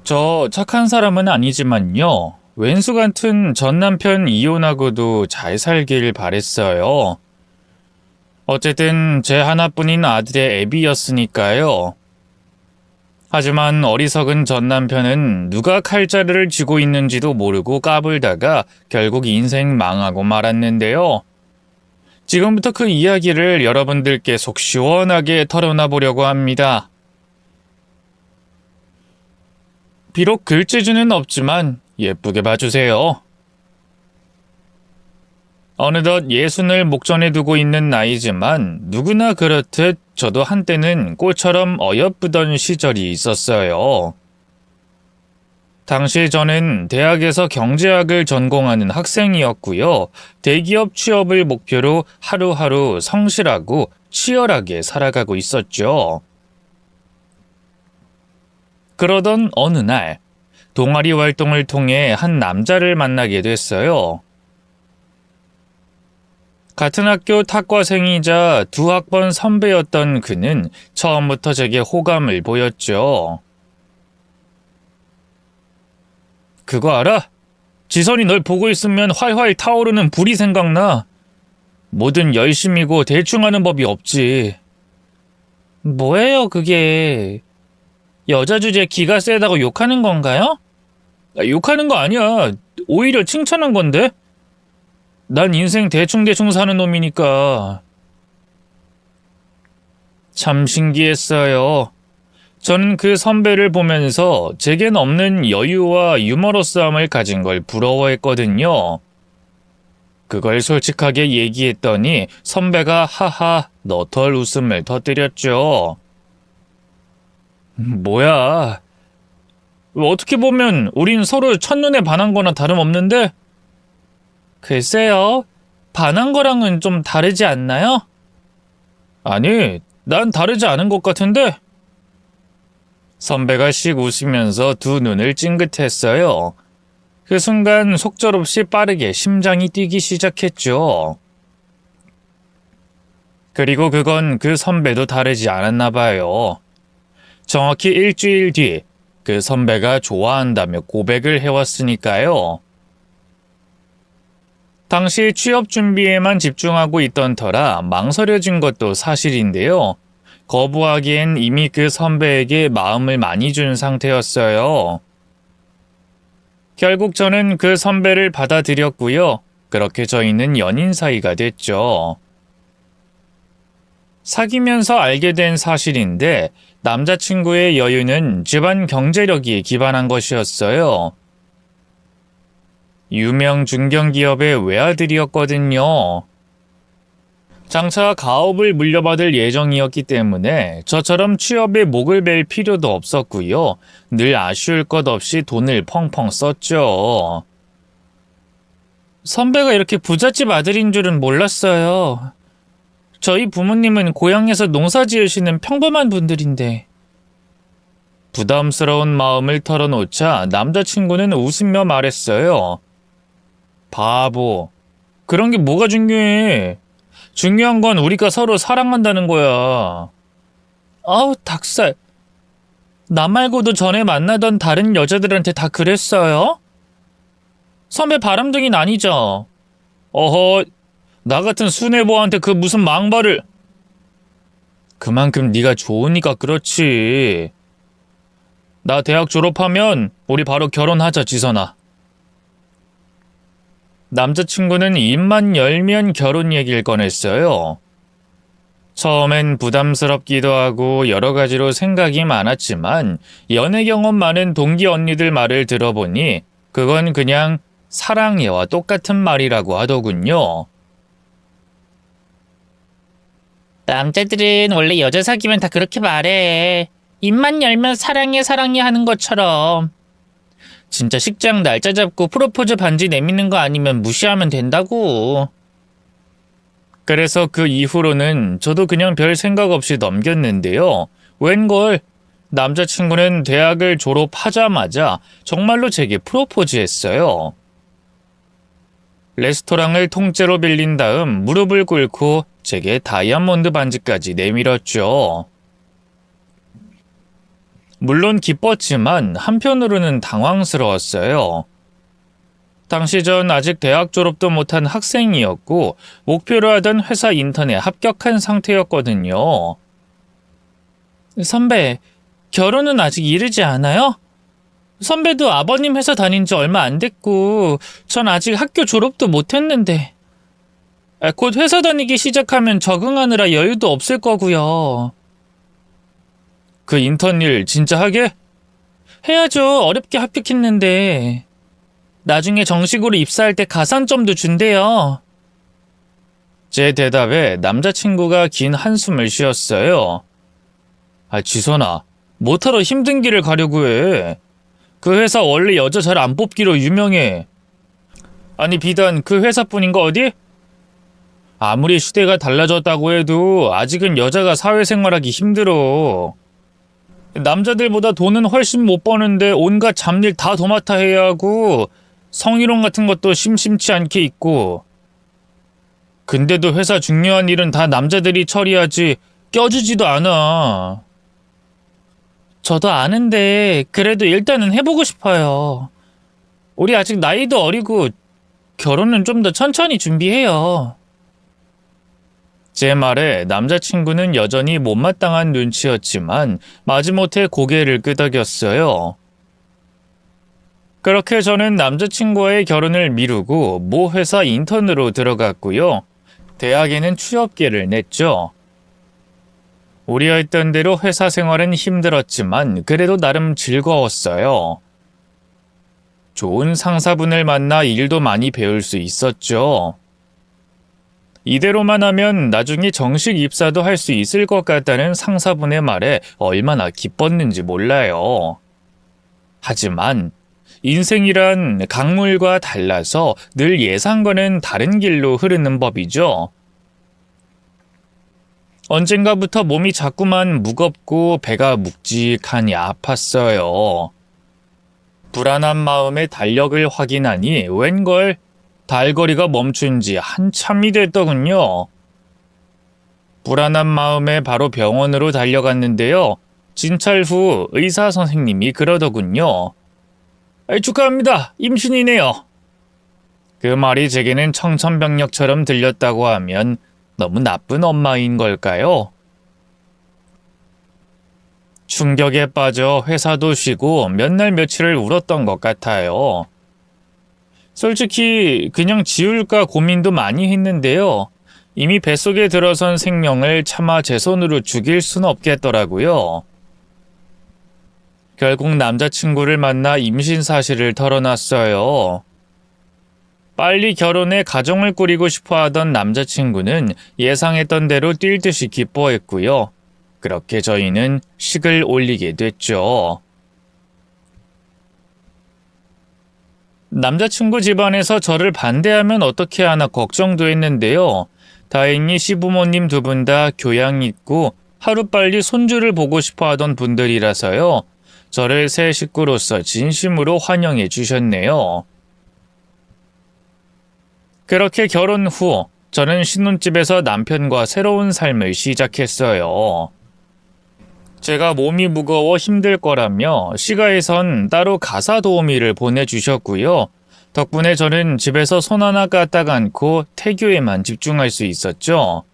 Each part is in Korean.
저 착한 사람은 아니지만요. 왼수 같은 전 남편 이혼하고도 잘 살길 바랬어요. 어쨌든 제 하나뿐인 아들의 애비였으니까요. 하지만 어리석은 전 남편은 누가 칼자루를 쥐고 있는지도 모르고 까불다가 결국 인생 망하고 말았는데요. 지금부터 그 이야기를 여러분들께 속 시원하게 털어놔 보려고 합니다. 비록 글재주는 없지만 예쁘게 봐주세요. 어느덧 예순을 목전에 두고 있는 나이지만 누구나 그렇듯 저도 한때는 꼴처럼 어여쁘던 시절이 있었어요. 당시 저는 대학에서 경제학을 전공하는 학생이었고요. 대기업 취업을 목표로 하루하루 성실하고 치열하게 살아가고 있었죠. 그러던 어느 날 동아리 활동을 통해 한 남자를 만나게 됐어요. 같은 학교 탁과생이자 두 학번 선배였던 그는 처음부터 제게 호감을 보였죠. 그거 알아? 지선이 널 보고 있으면 활활 타오르는 불이 생각나. 뭐든 열심이고 대충 하는 법이 없지. 뭐예요 그게? 여자 주제에 기가 세다고 욕하는 건가요? 욕하는 거 아니야. 오히려 칭찬한 건데? 난 인생 대충대충 사는 놈이니까. 참 신기했어요. 저는 그 선배를 보면서 제겐 없는 여유와 유머러스함을 가진 걸 부러워했거든요. 그걸 솔직하게 얘기했더니 선배가 하하 너털 웃음을 터뜨렸죠. 뭐야. 어떻게 보면 우린 서로 첫눈에 반한 거나 다름없는데? 글쎄요. 반한 거랑은 좀 다르지 않나요? 아니, 난 다르지 않은 것 같은데? 선배가 씩 웃으면서 두 눈을 찡긋했어요. 그 순간 속절없이 빠르게 심장이 뛰기 시작했죠. 그리고 그건 그 선배도 다르지 않았나 봐요. 정확히 일주일 뒤 그 선배가 좋아한다며 고백을 해왔으니까요. 당시 취업 준비에만 집중하고 있던 터라 망설여진 것도 사실인데요. 거부하기엔 이미 그 선배에게 마음을 많이 준 상태였어요. 결국 저는 그 선배를 받아들였고요. 그렇게 저희는 연인 사이가 됐죠. 사귀면서 알게 된 사실인데 남자친구의 여유는 집안 경제력이 기반한 것이었어요. 유명 중견기업의 외아들이었거든요. 장차 가업을 물려받을 예정이었기 때문에 저처럼 취업에 목을 벨 필요도 없었고요. 늘 아쉬울 것 없이 돈을 펑펑 썼죠. 선배가 이렇게 부잣집 아들인 줄은 몰랐어요. 저희 부모님은 고향에서 농사 지으시는 평범한 분들인데. 부담스러운 마음을 털어놓자 남자친구는 웃으며 말했어요. 바보. 그런 게 뭐가 중요해. 중요한 건 우리가 서로 사랑한다는 거야. 아우, 닭살. 나 말고도 전에 만나던 다른 여자들한테 다 그랬어요? 선배 바람둥이는 아니죠? 어허, 나 같은 수뇌보한테 그 무슨 망발을. 그만큼 네가 좋으니까 그렇지. 나 대학 졸업하면 우리 바로 결혼하자, 지선아. 남자친구는 입만 열면 결혼 얘기를 꺼냈어요. 처음엔 부담스럽기도 하고 여러 가지로 생각이 많았지만 연애 경험 많은 동기 언니들 말을 들어보니 그건 그냥 사랑해와 똑같은 말이라고 하더군요. 남자들은 원래 여자 사귀면 다 그렇게 말해. 입만 열면 사랑해 사랑해 하는 것처럼. 진짜 식장 날짜 잡고 프로포즈 반지 내미는 거 아니면 무시하면 된다고. 그래서 그 이후로는 저도 그냥 별 생각 없이 넘겼는데요. 웬걸 남자친구는 대학을 졸업하자마자 정말로 제게 프로포즈했어요. 레스토랑을 통째로 빌린 다음 무릎을 꿇고 제게 다이아몬드 반지까지 내밀었죠. 물론 기뻤지만 한편으로는 당황스러웠어요. 당시 전 아직 대학 졸업도 못한 학생이었고 목표로 하던 회사 인턴에 합격한 상태였거든요. 선배, 결혼은 아직 이르지 않아요? 선배도 아버님 회사 다닌 지 얼마 안 됐고 전 아직 학교 졸업도 못했는데. 곧 회사 다니기 시작하면 적응하느라 여유도 없을 거고요. 그 인턴 일 진짜 하게? 해야죠. 어렵게 합격했는데. 나중에 정식으로 입사할 때 가산점도 준대요. 제 대답에 남자친구가 긴 한숨을 쉬었어요. 지선아, 뭐하러 힘든 길을 가려고 해. 그 회사 원래 여자 잘 안 뽑기로 유명해. 아니 비단 그 회사뿐인가 어디? 아무리 시대가 달라졌다고 해도 아직은 여자가 사회생활하기 힘들어. 남자들보다 돈은 훨씬 못 버는데 온갖 잡일 다 도맡아 해야 하고 성희롱 같은 것도 심심치 않게 있고. 근데도 회사 중요한 일은 다 남자들이 처리하지 껴주지도 않아. 저도 아는데 그래도 일단은 해보고 싶어요. 우리 아직 나이도 어리고 결혼은 좀 더 천천히 준비해요. 제 말에 남자친구는 여전히 못마땅한 눈치였지만 마지못해 고개를 끄덕였어요. 그렇게 저는 남자친구와의 결혼을 미루고 모 회사 인턴으로 들어갔고요. 대학에는 취업계를 냈죠. 우려했던 대로 회사 생활은 힘들었지만 그래도 나름 즐거웠어요. 좋은 상사분을 만나 일도 많이 배울 수 있었죠. 이대로만 하면 나중에 정식 입사도 할 수 있을 것 같다는 상사분의 말에 얼마나 기뻤는지 몰라요. 하지만 인생이란 강물과 달라서 늘 예상과는 다른 길로 흐르는 법이죠. 언젠가부터 몸이 자꾸만 무겁고 배가 묵직하니 아팠어요. 불안한 마음에 달력을 확인하니 웬걸 달거리가 멈춘 지 한참이 됐더군요. 불안한 마음에 바로 병원으로 달려갔는데요. 진찰 후 의사 선생님이 그러더군요. 축하합니다. 임신이네요. 그 말이 제게는 청천벽력처럼 들렸다고 하면 너무 나쁜 엄마인 걸까요? 충격에 빠져 회사도 쉬고 몇 날 며칠을 울었던 것 같아요. 솔직히 그냥 지울까 고민도 많이 했는데요. 이미 뱃속에 들어선 생명을 차마 제 손으로 죽일 순 없겠더라고요. 결국 남자친구를 만나 임신 사실을 털어놨어요. 빨리 결혼해 가정을 꾸리고 싶어 하던 남자친구는 예상했던 대로 뛸 듯이 기뻐했고요. 그렇게 저희는 식을 올리게 됐죠. 남자친구 집안에서 저를 반대하면 어떻게 하나 걱정도 했는데요. 다행히 시부모님 두 분 다 교양 있고 하루빨리 손주를 보고 싶어 하던 분들이라서요. 저를 새 식구로서 진심으로 환영해 주셨네요. 그렇게 결혼 후 저는 신혼집에서 남편과 새로운 삶을 시작했어요. 제가 몸이 무거워 힘들 거라며 시가에선 따로 가사 도우미를 보내주셨고요. 덕분에 저는 집에서 손 하나 까딱 않고 태교에만 집중할 수 있었죠.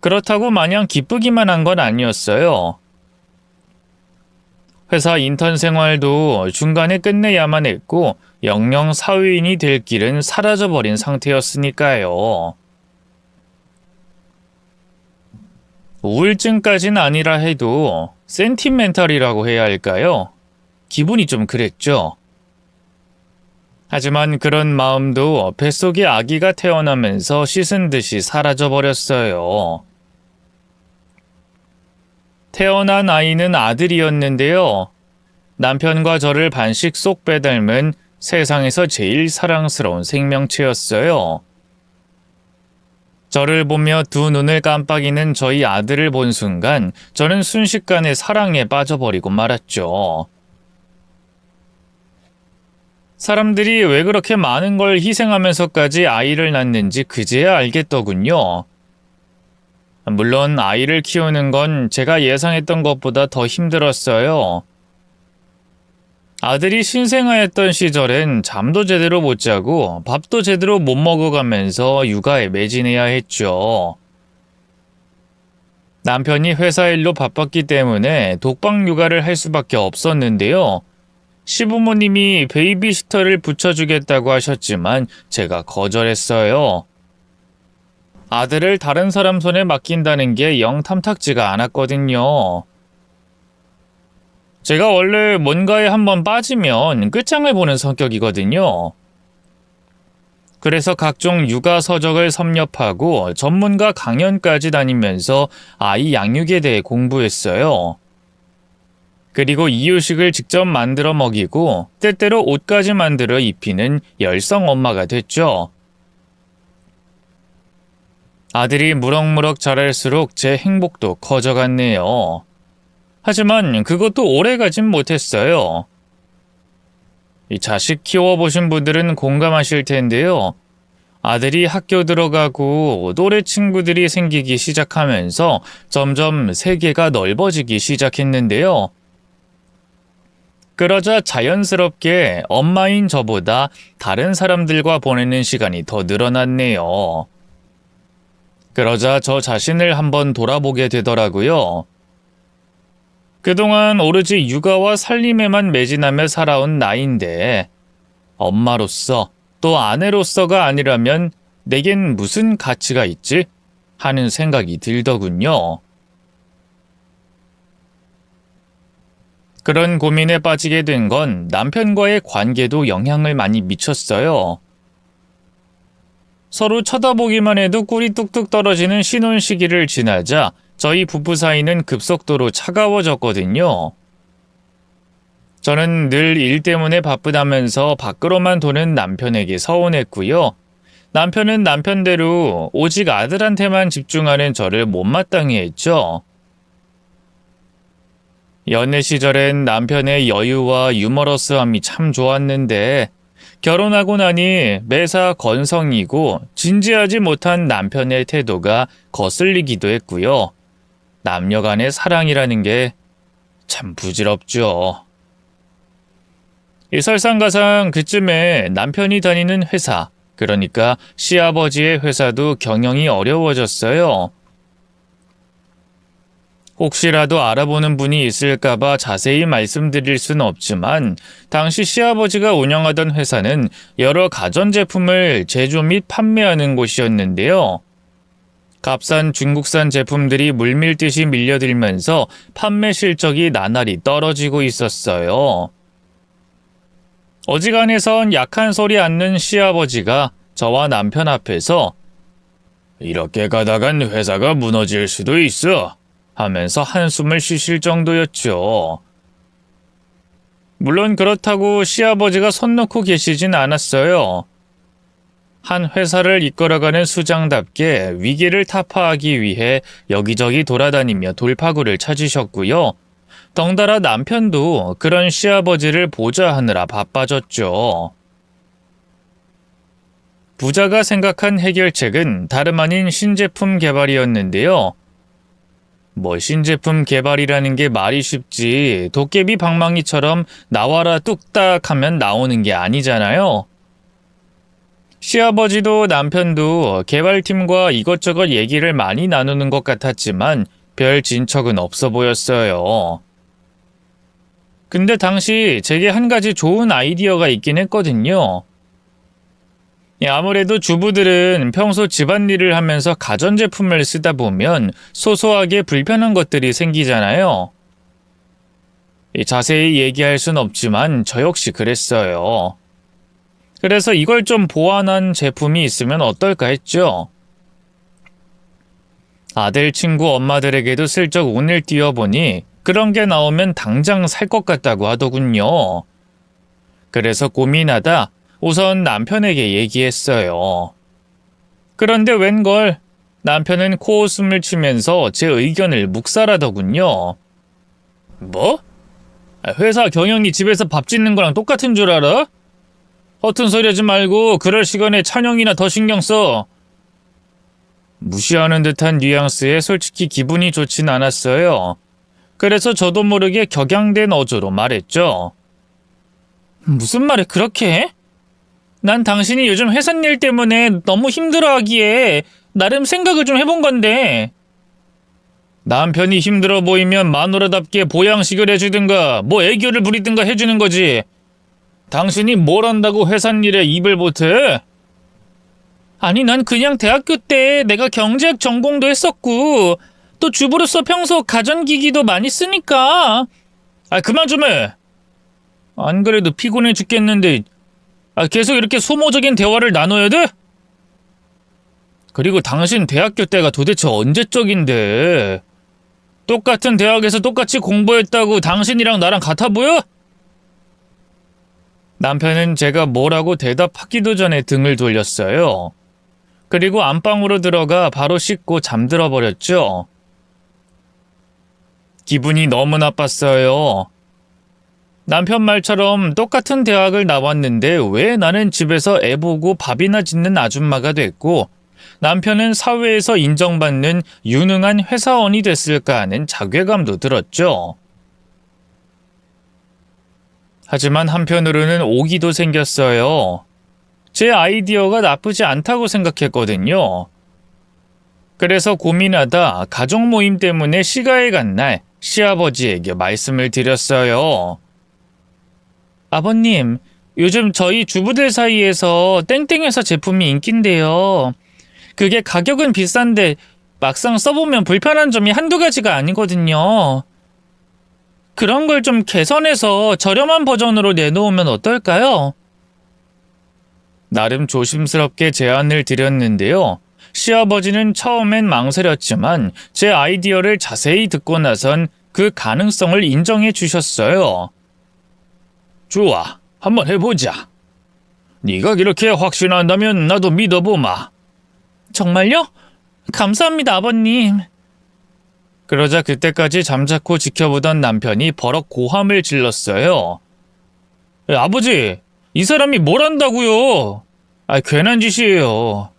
그렇다고 마냥 기쁘기만 한 건 아니었어요. 회사 인턴 생활도 중간에 끝내야만 했고 영영 사회인이 될 길은 사라져버린 상태였으니까요. 우울증까진 아니라 해도 센티멘탈이라고 해야 할까요? 기분이 좀 그랬죠. 하지만 그런 마음도 뱃속에 아기가 태어나면서 씻은 듯이 사라져버렸어요. 태어난 아이는 아들이었는데요. 남편과 저를 반씩 쏙 빼닮은 세상에서 제일 사랑스러운 생명체였어요. 저를 보며 두 눈을 깜빡이는 저희 아들을 본 순간 저는 순식간에 사랑에 빠져버리고 말았죠. 사람들이 왜 그렇게 많은 걸 희생하면서까지 아이를 낳는지 그제야 알겠더군요. 물론 아이를 키우는 건 제가 예상했던 것보다 더 힘들었어요. 아들이 신생아였던 시절엔 잠도 제대로 못 자고 밥도 제대로 못 먹어가면서 육아에 매진해야 했죠. 남편이 회사 일로 바빴기 때문에 독방 육아를 할 수밖에 없었는데요. 시부모님이 베이비시터를 붙여주겠다고 하셨지만 제가 거절했어요. 아들을 다른 사람 손에 맡긴다는 게 영 탐탁지가 않았거든요. 제가 원래 뭔가에 한번 빠지면 끝장을 보는 성격이거든요. 그래서 각종 육아 서적을 섭렵하고 전문가 강연까지 다니면서 아이 양육에 대해 공부했어요. 그리고 이유식을 직접 만들어 먹이고 때때로 옷까지 만들어 입히는 열성 엄마가 됐죠. 아들이 무럭무럭 자랄수록 제 행복도 커져갔네요. 하지만 그것도 오래가진 못했어요. 이 자식 키워보신 분들은 공감하실 텐데요. 아들이 학교 들어가고 또래 친구들이 생기기 시작하면서 점점 세계가 넓어지기 시작했는데요. 그러자 자연스럽게 엄마인 저보다 다른 사람들과 보내는 시간이 더 늘어났네요. 그러자 저 자신을 한번 돌아보게 되더라고요. 그동안 오로지 육아와 살림에만 매진하며 살아온 나인데 엄마로서 또 아내로서가 아니라면 내겐 무슨 가치가 있지? 하는 생각이 들더군요. 그런 고민에 빠지게 된 건 남편과의 관계도 영향을 많이 미쳤어요. 서로 쳐다보기만 해도 꿀이 뚝뚝 떨어지는 신혼 시기를 지나자 저희 부부 사이는 급속도로 차가워졌거든요. 저는 늘 일 때문에 바쁘다면서 밖으로만 도는 남편에게 서운했고요. 남편은 남편대로 오직 아들한테만 집중하는 저를 못마땅해 했죠. 연애 시절엔 남편의 여유와 유머러스함이 참 좋았는데 결혼하고 나니 매사 건성이고 진지하지 못한 남편의 태도가 거슬리기도 했고요. 남녀 간의 사랑이라는 게 참 부질없죠. 이 설상가상 그쯤에 남편이 다니는 회사, 그러니까 시아버지의 회사도 경영이 어려워졌어요. 혹시라도 알아보는 분이 있을까봐 자세히 말씀드릴 순 없지만 당시 시아버지가 운영하던 회사는 여러 가전제품을 제조 및 판매하는 곳이었는데요. 값싼 중국산 제품들이 물밀듯이 밀려들면서 판매 실적이 나날이 떨어지고 있었어요. 어지간해선 약한 소리 않는 시아버지가 저와 남편 앞에서 "이렇게 가다간 회사가 무너질 수도 있어" 하면서 한숨을 쉬실 정도였죠. 물론 그렇다고 시아버지가 손 놓고 계시진 않았어요. 한 회사를 이끌어가는 수장답게 위기를 타파하기 위해 여기저기 돌아다니며 돌파구를 찾으셨고요. 덩달아 남편도 그런 시아버지를 보좌하느라 바빠졌죠. 부자가 생각한 해결책은 다름 아닌 신제품 개발이었는데요. 신제품 개발이라는 게 말이 쉽지 도깨비 방망이처럼 나와라 뚝딱 하면 나오는 게 아니잖아요. 시아버지도 남편도 개발팀과 이것저것 얘기를 많이 나누는 것 같았지만 별 진척은 없어 보였어요. 근데 당시 제게 한 가지 좋은 아이디어가 있긴 했거든요. 아무래도 주부들은 평소 집안일을 하면서 가전제품을 쓰다 보면 소소하게 불편한 것들이 생기잖아요. 자세히 얘기할 순 없지만 저 역시 그랬어요. 그래서 이걸 좀 보완한 제품이 있으면 어떨까 했죠. 아들 친구 엄마들에게도 슬쩍 운을 띄워보니 그런 게 나오면 당장 살 것 같다고 하더군요. 그래서 고민하다 우선 남편에게 얘기했어요. 그런데 웬걸 남편은 코웃음을 치면서 제 의견을 묵살하더군요. "뭐? 회사 경영이 집에서 밥 짓는 거랑 똑같은 줄 알아? 허튼 소리 하지 말고 그럴 시간에 찬영이나 더 신경 써." 무시하는 듯한 뉘앙스에 솔직히 기분이 좋진 않았어요. 그래서 저도 모르게 격양된 어조로 말했죠. 무슨 말을 그렇게 해? 난 당신이 요즘 회사 일 때문에 너무 힘들어하기에 나름 생각을 좀 해본 건데. 남편이 힘들어 보이면 마누라답게 보양식을 해주든가 뭐 애교를 부리든가 해주는 거지. 당신이 뭘 한다고 회사 일에 입을 보태? 아니 난 그냥 대학교 때 내가 경제학 전공도 했었고 또 주부로서 평소 가전기기도 많이 쓰니까. 아 그만 좀 해. 안 그래도 피곤해 죽겠는데 계속 이렇게 소모적인 대화를 나눠야 돼? 그리고 당신 대학교 때가 도대체 언제적인데? 똑같은 대학에서 똑같이 공부했다고 당신이랑 나랑 같아 보여? 남편은 제가 뭐라고 대답하기도 전에 등을 돌렸어요. 그리고 안방으로 들어가 바로 씻고 잠들어 버렸죠. 기분이 너무 나빴어요. 남편 말처럼 똑같은 대학을 나왔는데 왜 나는 집에서 애 보고 밥이나 짓는 아줌마가 됐고 남편은 사회에서 인정받는 유능한 회사원이 됐을까 하는 자괴감도 들었죠. 하지만 한편으로는 오기도 생겼어요. 제 아이디어가 나쁘지 않다고 생각했거든요. 그래서 고민하다 가족 모임 때문에 시가에 간 날 시아버지에게 말씀을 드렸어요. 아버님, 요즘 저희 주부들 사이에서 땡땡회사 제품이 인기인데요. 그게 가격은 비싼데 막상 써보면 불편한 점이 한두 가지가 아니거든요. 그런 걸 좀 개선해서 저렴한 버전으로 내놓으면 어떨까요? 나름 조심스럽게 제안을 드렸는데요. 시아버지는 처음엔 망설였지만 제 아이디어를 자세히 듣고 나선 그 가능성을 인정해 주셨어요. 좋아, 한번 해보자. 네가 그렇게 확신한다면 나도 믿어보마. 정말요? 감사합니다, 아버님. 그러자 그때까지 잠자코 지켜보던 남편이 버럭 고함을 질렀어요. 아버지, 이 사람이 뭘 한다고요? 괜한 짓이에요.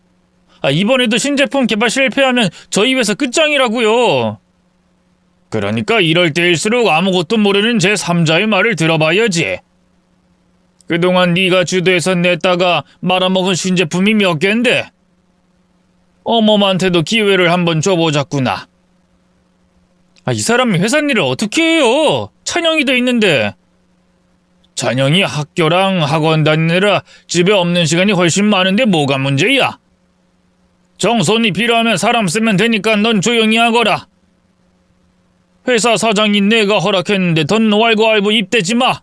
이번에도 신제품 개발 실패하면 저희 회사 끝장이라고요. 그러니까 이럴 때일수록 아무것도 모르는 제3자의 말을 들어봐야지. 그동안 네가 주도해서 냈다가 말아먹은 신제품이 몇 갠데? 어머한테도 기회를 한번 줘보자꾸나. 이 사람이 회사 일을 어떻게 해요? 찬영이도 있는데. 찬영이 학교랑 학원 다니느라 집에 없는 시간이 훨씬 많은데 뭐가 문제야? 정손이 필요하면 사람 쓰면 되니까 넌 조용히 하거라. 회사 사장인 내가 허락했는데 돈 왈가왈부 입대지 마.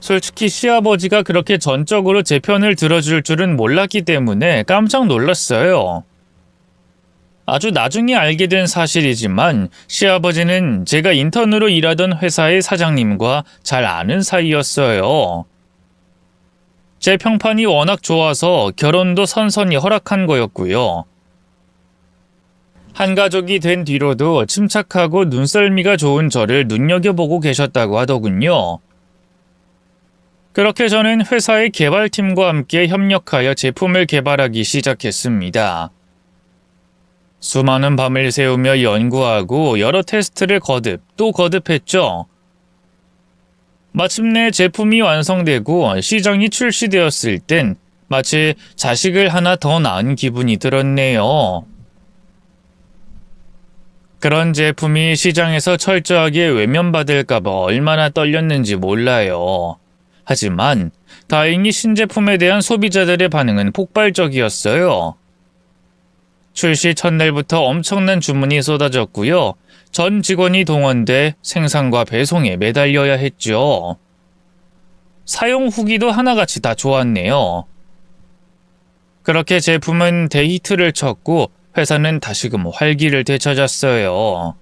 솔직히 시아버지가 그렇게 전적으로 제 편을 들어줄 줄은 몰랐기 때문에 깜짝 놀랐어요. 아주 나중에 알게 된 사실이지만 시아버지는 제가 인턴으로 일하던 회사의 사장님과 잘 아는 사이였어요. 제 평판이 워낙 좋아서 결혼도 선선히 허락한 거였고요. 한 가족이 된 뒤로도 침착하고 눈썰미가 좋은 저를 눈여겨보고 계셨다고 하더군요. 그렇게 저는 회사의 개발팀과 함께 협력하여 제품을 개발하기 시작했습니다. 수많은 밤을 새우며 연구하고 여러 테스트를 또 거듭했죠. 마침내 제품이 완성되고 시장이 출시되었을 땐 마치 자식을 하나 더 낳은 기분이 들었네요. 그런 제품이 시장에서 철저하게 외면받을까봐 얼마나 떨렸는지 몰라요. 하지만 다행히 신제품에 대한 소비자들의 반응은 폭발적이었어요. 출시 첫날부터 엄청난 주문이 쏟아졌고요. 전 직원이 동원돼 생산과 배송에 매달려야 했죠. 사용 후기도 하나같이 다 좋았네요. 그렇게 제품은 대히트를 쳤고 회사는 다시금 활기를 되찾았어요.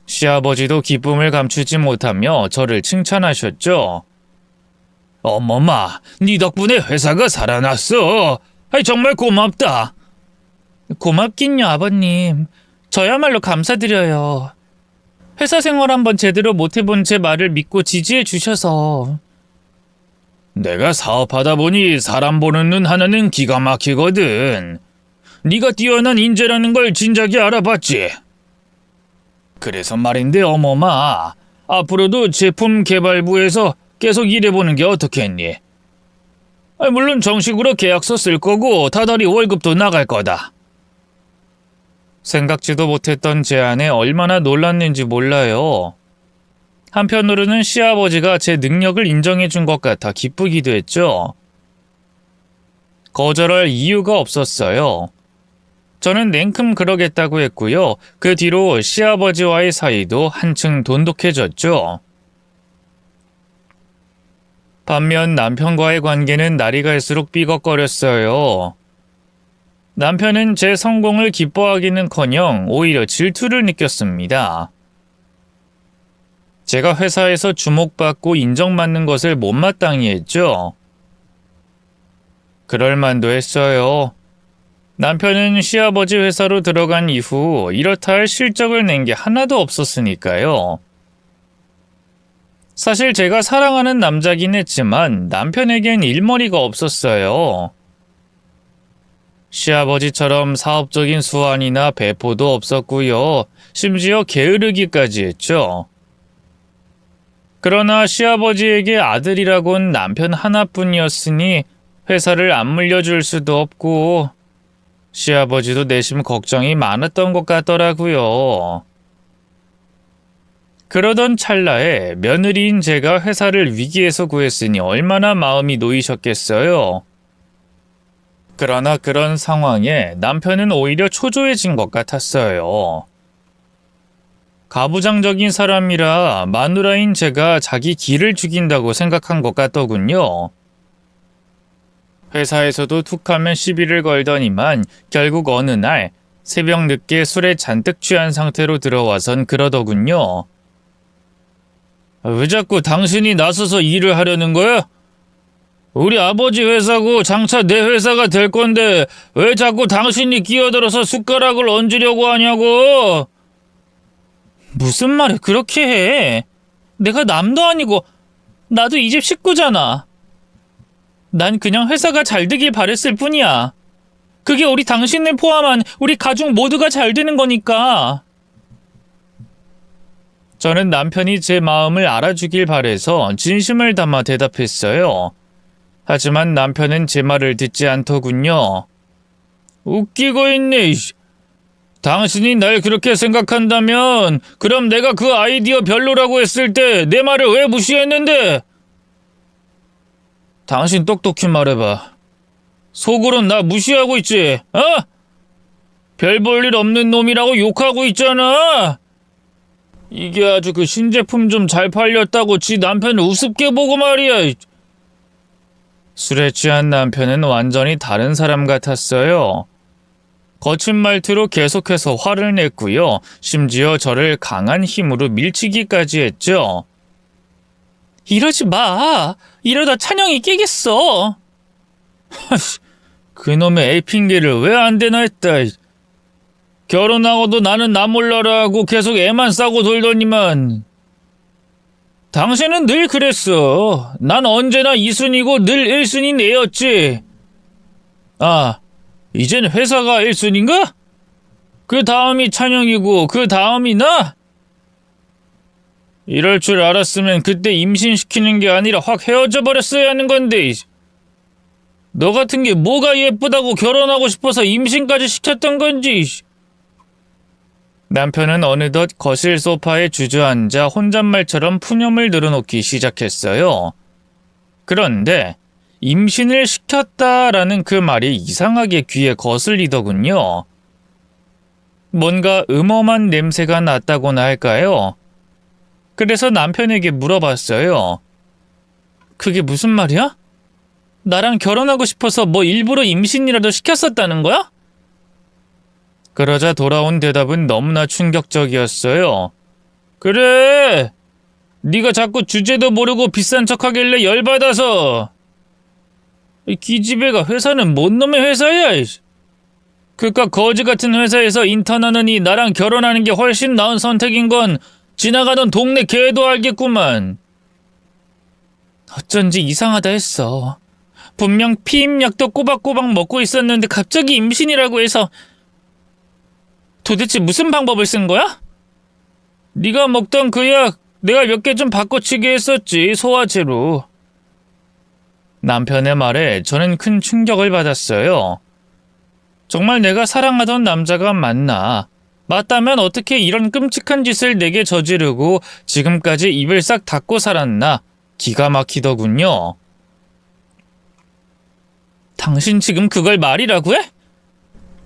시아버지도 기쁨을 감추지 못하며 저를 칭찬하셨죠. 어머마, 네 덕분에 회사가 살아났어. 정말 고맙다. 고맙긴요, 아버님. 저야말로 감사드려요. 회사 생활 한번 제대로 못해본 제 말을 믿고 지지해 주셔서. 내가 사업하다 보니 사람 보는 눈 하나는 기가 막히거든. 네가 뛰어난 인재라는 걸 진작에 알아봤지. 그래서 말인데 어머마, 앞으로도 제품 개발부에서 계속 일해보는 게 어떻겠니? 물론 정식으로 계약서 쓸 거고 다달이 월급도 나갈 거다. 생각지도 못했던 제안에 얼마나 놀랐는지 몰라요. 한편으로는 시아버지가 제 능력을 인정해 준 것 같아 기쁘기도 했죠. 거절할 이유가 없었어요. 저는 냉큼 그러겠다고 했고요. 그 뒤로 시아버지와의 사이도 한층 돈독해졌죠. 반면 남편과의 관계는 날이 갈수록 삐걱거렸어요. 남편은 제 성공을 기뻐하기는커녕 오히려 질투를 느꼈습니다. 제가 회사에서 주목받고 인정받는 것을 못마땅히 했죠. 그럴 만도 했어요. 남편은 시아버지 회사로 들어간 이후 이렇다 할 실적을 낸 게 하나도 없었으니까요. 사실 제가 사랑하는 남자긴 했지만 남편에겐 일머리가 없었어요. 시아버지처럼 사업적인 수완이나 배포도 없었고요. 심지어 게으르기까지 했죠. 그러나 시아버지에게 아들이라곤 남편 하나뿐이었으니 회사를 안 물려줄 수도 없고 시아버지도 내심 걱정이 많았던 것 같더라고요. 그러던 찰나에 며느리인 제가 회사를 위기에서 구했으니 얼마나 마음이 놓이셨겠어요. 그러나 그런 상황에 남편은 오히려 초조해진 것 같았어요. 가부장적인 사람이라 마누라인 제가 자기 기를 죽인다고 생각한 것 같더군요. 회사에서도 툭하면 시비를 걸더니만 결국 어느 날 새벽 늦게 술에 잔뜩 취한 상태로 들어와선 그러더군요. 왜 자꾸 당신이 나서서 일을 하려는 거야? 우리 아버지 회사고 장차 내 회사가 될 건데 왜 자꾸 당신이 끼어들어서 숟가락을 얹으려고 하냐고. 무슨 말을 그렇게 해? 내가 남도 아니고 나도 이 집 식구잖아. 난 그냥 회사가 잘 되길 바랬을 뿐이야. 그게 우리 당신을 포함한 우리 가족 모두가 잘 되는 거니까. 저는 남편이 제 마음을 알아주길 바래서 진심을 담아 대답했어요. 하지만 남편은 제 말을 듣지 않더군요. 웃기고 있네. 당신이 날 그렇게 생각한다면 그럼 내가 그 아이디어 별로라고 했을 때 내 말을 왜 무시했는데? 당신 똑똑히 말해봐. 속으론 나 무시하고 있지? 어? 별 볼 일 없는 놈이라고 욕하고 있잖아. 이게 아주 그 신제품 좀 잘 팔렸다고 지 남편을 우습게 보고 말이야. 술에 취한 남편은 완전히 다른 사람 같았어요. 거친 말투로 계속해서 화를 냈고요. 심지어 저를 강한 힘으로 밀치기까지 했죠. 이러지 마. 이러다 찬영이 깨겠어. 그놈의 애 핑계를 왜 안 되나 했다. 결혼하고도 나는 나 몰라라 하고 계속 애만 싸고 돌더니만. 당신은 늘 그랬어. 난 언제나 2순위고 늘 1순위 애였지. 아, 이젠 회사가 1순위인가? 그 다음이 찬영이고 그 다음이 나? 이럴 줄 알았으면 그때 임신시키는 게 아니라 확 헤어져 버렸어야 하는 건데. 너 같은 게 뭐가 예쁘다고 결혼하고 싶어서 임신까지 시켰던 건지. 남편은 어느덧 거실 소파에 주저앉아 혼잣말처럼 푸념을 늘어놓기 시작했어요. 그런데 임신을 시켰다라는 그 말이 이상하게 귀에 거슬리더군요. 뭔가 음험한 냄새가 났다고나 할까요? 그래서 남편에게 물어봤어요. 그게 무슨 말이야? 나랑 결혼하고 싶어서 뭐 일부러 임신이라도 시켰었다는 거야? 그러자 돌아온 대답은 너무나 충격적이었어요. 그래! 네가 자꾸 주제도 모르고 비싼 척하길래 열받아서. 기집애가 회사는 뭔 놈의 회사야. 그깟 거지 같은 회사에서 인턴하느니 나랑 결혼하는 게 훨씬 나은 선택인 건 지나가던 동네 개도 알겠구만. 어쩐지 이상하다 했어. 분명 피임약도 꼬박꼬박 먹고 있었는데 갑자기 임신이라고 해서. 도대체 무슨 방법을 쓴 거야? 네가 먹던 그 약 내가 몇 개 좀 바꿔치기 했었지, 소화제로. 남편의 말에 저는 큰 충격을 받았어요. 정말 내가 사랑하던 남자가 맞나? 맞다면 어떻게 이런 끔찍한 짓을 내게 저지르고 지금까지 입을 싹 닫고 살았나? 기가 막히더군요. 당신 지금 그걸 말이라고 해?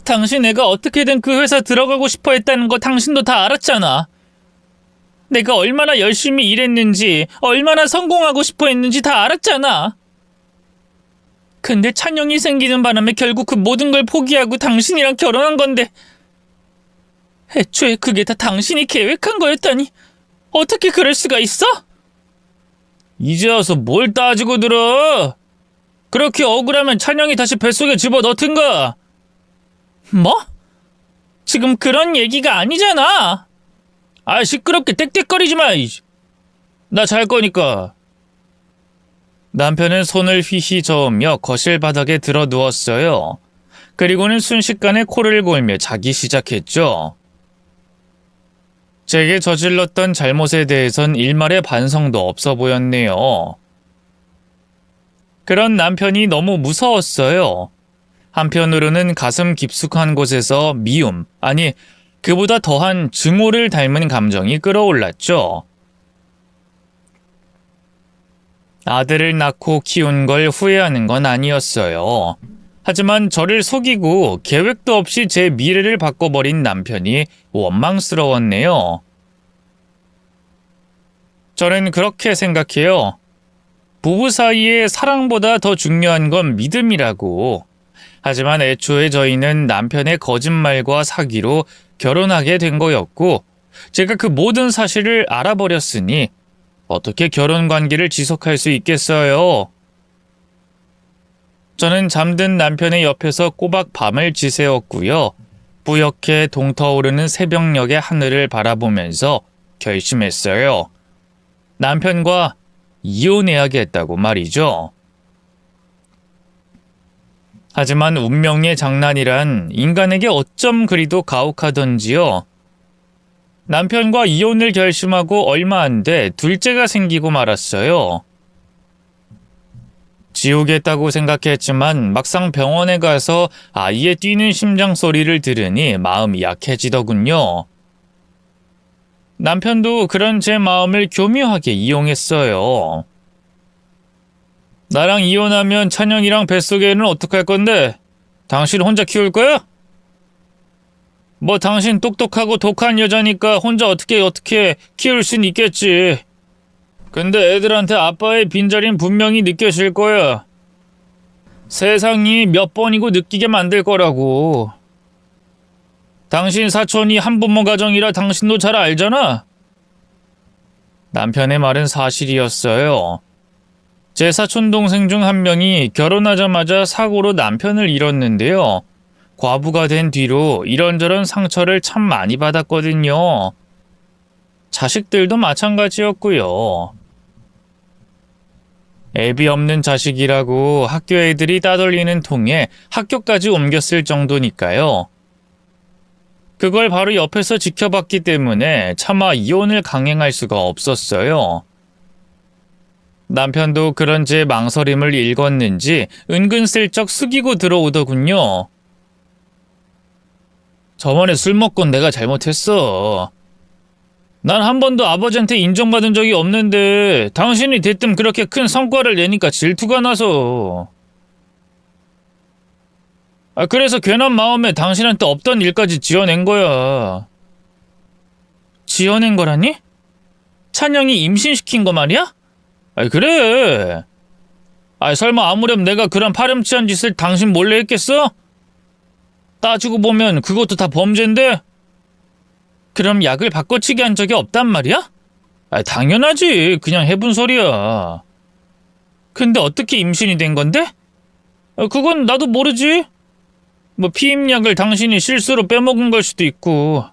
당신 애가 어떻게든 그 회사 들어가고 싶어 했다는 거 당신도 다 알았잖아. 내가 얼마나 열심히 일했는지, 얼마나 성공하고 싶어 했는지 다 알았잖아. 근데 찬영이 생기는 바람에 결국 그 모든 걸 포기하고 당신이랑 결혼한 건데, 애초에 그게 다 당신이 계획한 거였다니 어떻게 그럴 수가 있어? 이제 와서 뭘 따지고 들어? 그렇게 억울하면 찬영이 다시 뱃속에 집어넣든가. 뭐? 지금 그런 얘기가 아니잖아. 아, 시끄럽게 떽떽거리지 마. 나 잘 거니까. 남편은 손을 휘휘 저으며 거실 바닥에 들어 누웠어요. 그리고는 순식간에 코를 골며 자기 시작했죠. 제게 저질렀던 잘못에 대해선 일말의 반성도 없어 보였네요. 그런 남편이 너무 무서웠어요. 한편으로는 가슴 깊숙한 곳에서 미움, 아니 그보다 더한 증오를 닮은 감정이 끌어올랐죠. 아들을 낳고 키운 걸 후회하는 건 아니었어요. 하지만 저를 속이고 계획도 없이 제 미래를 바꿔버린 남편이 원망스러웠네요. 저는 그렇게 생각해요. 부부 사이에 사랑보다 더 중요한 건 믿음이라고. 하지만 애초에 저희는 남편의 거짓말과 사기로 결혼하게 된 거였고, 제가 그 모든 사실을 알아버렸으니 어떻게 결혼 관계를 지속할 수 있겠어요? 저는 잠든 남편의 옆에서 꼬박 밤을 지새웠고요. 뿌옇게 동터오르는 새벽녘의 하늘을 바라보면서 결심했어요. 남편과 이혼해야겠다고 말이죠. 하지만 운명의 장난이란 인간에게 어쩜 그리도 가혹하던지요. 남편과 이혼을 결심하고 얼마 안 돼 둘째가 생기고 말았어요. 지우겠다고 생각했지만 막상 병원에 가서 아이의 뛰는 심장 소리를 들으니 마음이 약해지더군요. 남편도 그런 제 마음을 교묘하게 이용했어요. 나랑 이혼하면 찬영이랑 뱃속에는 어떡할 건데? 당신 혼자 키울 거야? 뭐 당신 똑똑하고 독한 여자니까 혼자 어떻게 키울 순 있겠지. 근데 애들한테 아빠의 빈자리는 분명히 느껴질 거야. 세상이 몇 번이고 느끼게 만들 거라고. 당신 사촌이 한부모 가정이라 당신도 잘 알잖아. 남편의 말은 사실이었어요. 제 사촌 동생 중 한 명이 결혼하자마자 사고로 남편을 잃었는데요. 과부가 된 뒤로 이런저런 상처를 참 많이 받았거든요. 자식들도 마찬가지였고요. 애비 없는 자식이라고 학교 애들이 따돌리는 통에 학교까지 옮겼을 정도니까요. 그걸 바로 옆에서 지켜봤기 때문에 차마 이혼을 강행할 수가 없었어요. 남편도 그런 제 망설임을 읽었는지 은근슬쩍 숙이고 들어오더군요. 저번에 술 먹곤 내가 잘못했어. 난 한 번도 아버지한테 인정받은 적이 없는데 당신이 대뜸 그렇게 큰 성과를 내니까 질투가 나서. 그래서 괜한 마음에 당신한테 없던 일까지 지어낸 거야. 지어낸 거라니? 찬영이 임신시킨 거 말이야? 그래. 설마 아무렴 내가 그런 파렴치한 짓을 당신 몰래 했겠어? 따지고 보면 그것도 다 범죄인데? 그럼 약을 바꿔치기 한 적이 없단 말이야? 당연하지. 그냥 해본 소리야. 근데 어떻게 임신이 된 건데? 그건 나도 모르지. 뭐 피임약을 당신이 실수로 빼먹은 걸 수도 있고.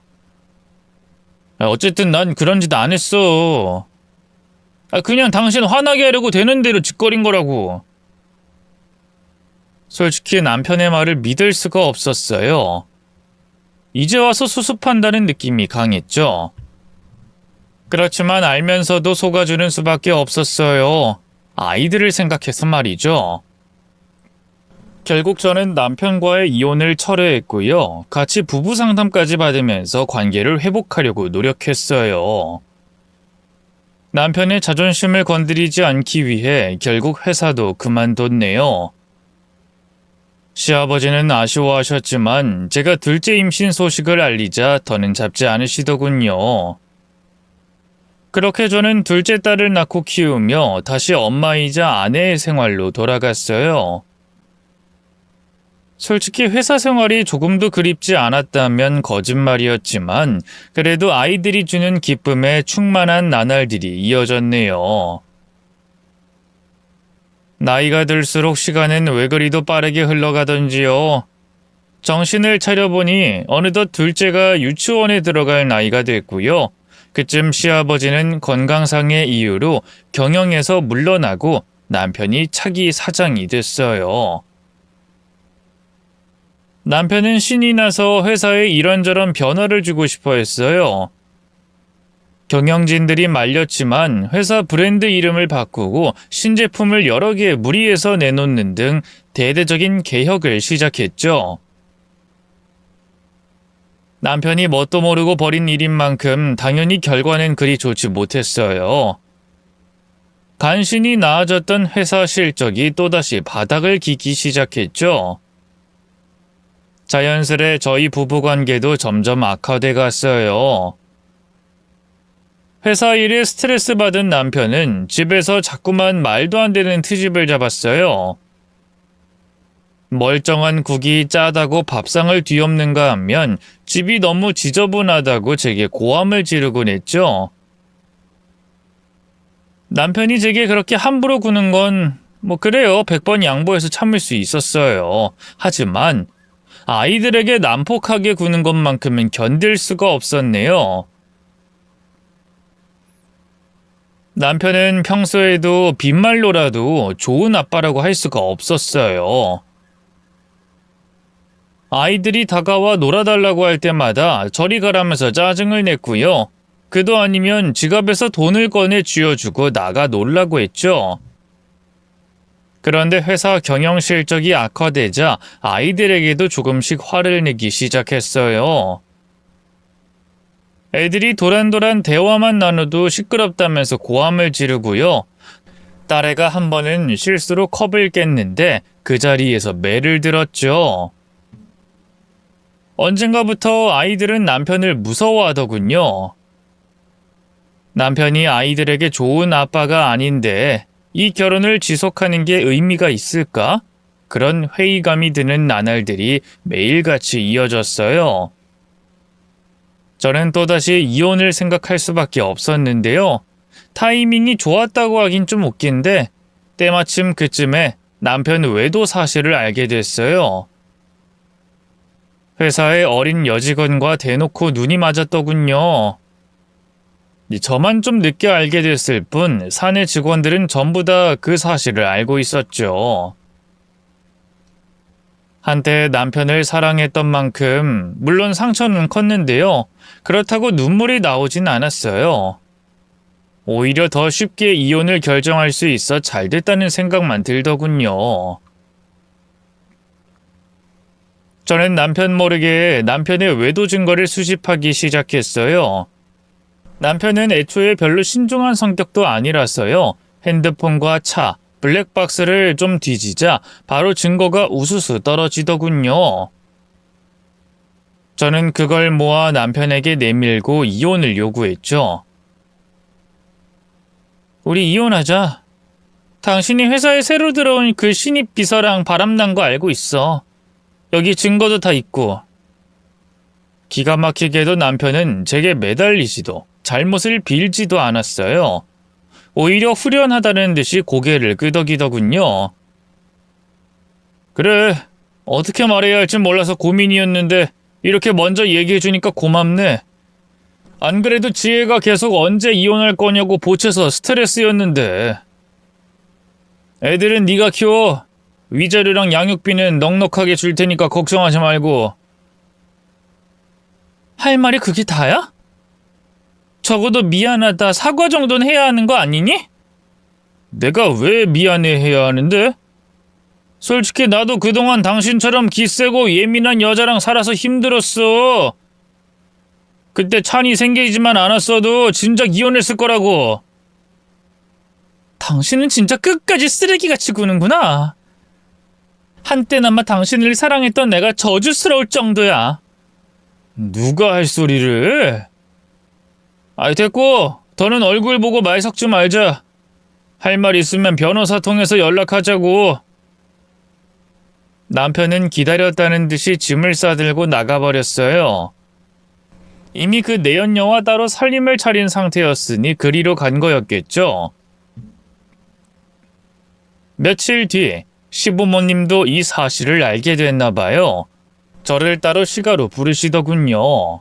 어쨌든 난 그런 짓 안 했어. 그냥 당신 화나게 하려고 되는 대로 짓거린 거라고. 솔직히 남편의 말을 믿을 수가 없었어요. 이제 와서 수습한다는 느낌이 강했죠. 그렇지만 알면서도 속아주는 수밖에 없었어요. 아이들을 생각해서 말이죠. 결국 저는 남편과의 이혼을 철회했고요. 같이 부부 상담까지 받으면서 관계를 회복하려고 노력했어요. 남편의 자존심을 건드리지 않기 위해 결국 회사도 그만뒀네요. 시아버지는 아쉬워하셨지만 제가 둘째 임신 소식을 알리자 더는 잡지 않으시더군요. 그렇게 저는 둘째 딸을 낳고 키우며 다시 엄마이자 아내의 생활로 돌아갔어요. 솔직히 회사 생활이 조금도 그립지 않았다면 거짓말이었지만 그래도 아이들이 주는 기쁨에 충만한 나날들이 이어졌네요. 나이가 들수록 시간은 왜 그리도 빠르게 흘러가던지요. 정신을 차려보니 어느덧 둘째가 유치원에 들어갈 나이가 됐고요. 그쯤 시아버지는 건강상의 이유로 경영에서 물러나고 남편이 차기 사장이 됐어요. 남편은 신이 나서 회사에 이런저런 변화를 주고 싶어 했어요. 경영진들이 말렸지만 회사 브랜드 이름을 바꾸고 신제품을 여러 개 무리해서 내놓는 등 대대적인 개혁을 시작했죠. 남편이 뭣도 모르고 벌인 일인 만큼 당연히 결과는 그리 좋지 못했어요. 간신히 나아졌던 회사 실적이 또다시 바닥을 기기 시작했죠. 자연스레 저희 부부관계도 점점 악화돼 갔어요. 회사 일에 스트레스 받은 남편은 집에서 자꾸만 말도 안 되는 트집을 잡았어요. 멀쩡한 국이 짜다고 밥상을 뒤엎는가 하면 집이 너무 지저분하다고 제게 고함을 지르곤 했죠. 남편이 제게 그렇게 함부로 구는 건 그래요. 100번 양보해서 참을 수 있었어요. 하지만 아이들에게 난폭하게 구는 것만큼은 견딜 수가 없었네요. 남편은 평소에도 빈말로라도 좋은 아빠라고 할 수가 없었어요. 아이들이 다가와 놀아달라고 할 때마다 저리 가라면서 짜증을 냈고요. 그도 아니면 지갑에서 돈을 꺼내 쥐어주고 나가 놀라고 했죠. 그런데 회사 경영 실적이 악화되자 아이들에게도 조금씩 화를 내기 시작했어요. 애들이 도란도란 대화만 나눠도 시끄럽다면서 고함을 지르고요. 딸애가 한 번은 실수로 컵을 깼는데 그 자리에서 매를 들었죠. 언젠가부터 아이들은 남편을 무서워하더군요. 남편이 아이들에게 좋은 아빠가 아닌데 이 결혼을 지속하는 게 의미가 있을까? 그런 회의감이 드는 나날들이 매일같이 이어졌어요. 저는 또다시 이혼을 생각할 수밖에 없었는데요. 타이밍이 좋았다고 하긴 좀 웃긴데 때마침 그쯤에 남편 외도 사실을 알게 됐어요. 회사의 어린 여직원과 대놓고 눈이 맞았더군요. 저만 좀 늦게 알게 됐을 뿐 사내 직원들은 전부 다 그 사실을 알고 있었죠. 한때 남편을 사랑했던 만큼 물론 상처는 컸는데요. 그렇다고 눈물이 나오진 않았어요. 오히려 더 쉽게 이혼을 결정할 수 있어 잘 됐다는 생각만 들더군요. 저는 남편 모르게 남편의 외도 증거를 수집하기 시작했어요. 남편은 애초에 별로 신중한 성격도 아니라서요. 핸드폰과 차, 블랙박스를 좀 뒤지자 바로 증거가 우수수 떨어지더군요. 저는 그걸 모아 남편에게 내밀고 이혼을 요구했죠. 우리 이혼하자. 당신이 회사에 새로 들어온 그 신입 비서랑 바람난 거 알고 있어. 여기 증거도 다 있고. 기가 막히게도 남편은 제게 매달리지도 잘못을 빌지도 않았어요. 오히려 후련하다는 듯이 고개를 끄덕이더군요. 그래, 어떻게 말해야 할지 몰라서 고민이었는데 이렇게 먼저 얘기해주니까 고맙네. 안 그래도 지혜가 계속 언제 이혼할 거냐고 보채서 스트레스였는데. 애들은 네가 키워. 위자료랑 양육비는 넉넉하게 줄 테니까 걱정하지 말고. 할 말이 그게 다야? 적어도 미안하다, 사과 정도는 해야 하는 거 아니니? 내가 왜 미안해해야 하는데? 솔직히 나도 그동안 당신처럼 기세고 예민한 여자랑 살아서 힘들었어. 그때 찬이 생기지만 않았어도 진작 이혼했을 거라고. 당신은 진짜 끝까지 쓰레기같이 구는구나. 한때나마 당신을 사랑했던 내가 저주스러울 정도야. 누가 할 소리를? 아이 됐고, 더는 얼굴 보고 말 섞지 말자. 할 말 있으면 변호사 통해서 연락하자고. 남편은 기다렸다는 듯이 짐을 싸들고 나가버렸어요. 이미 그 내연녀와 따로 살림을 차린 상태였으니 그리로 간 거였겠죠. 며칠 뒤 시부모님도 이 사실을 알게 됐나 봐요. 저를 따로 시가로 부르시더군요.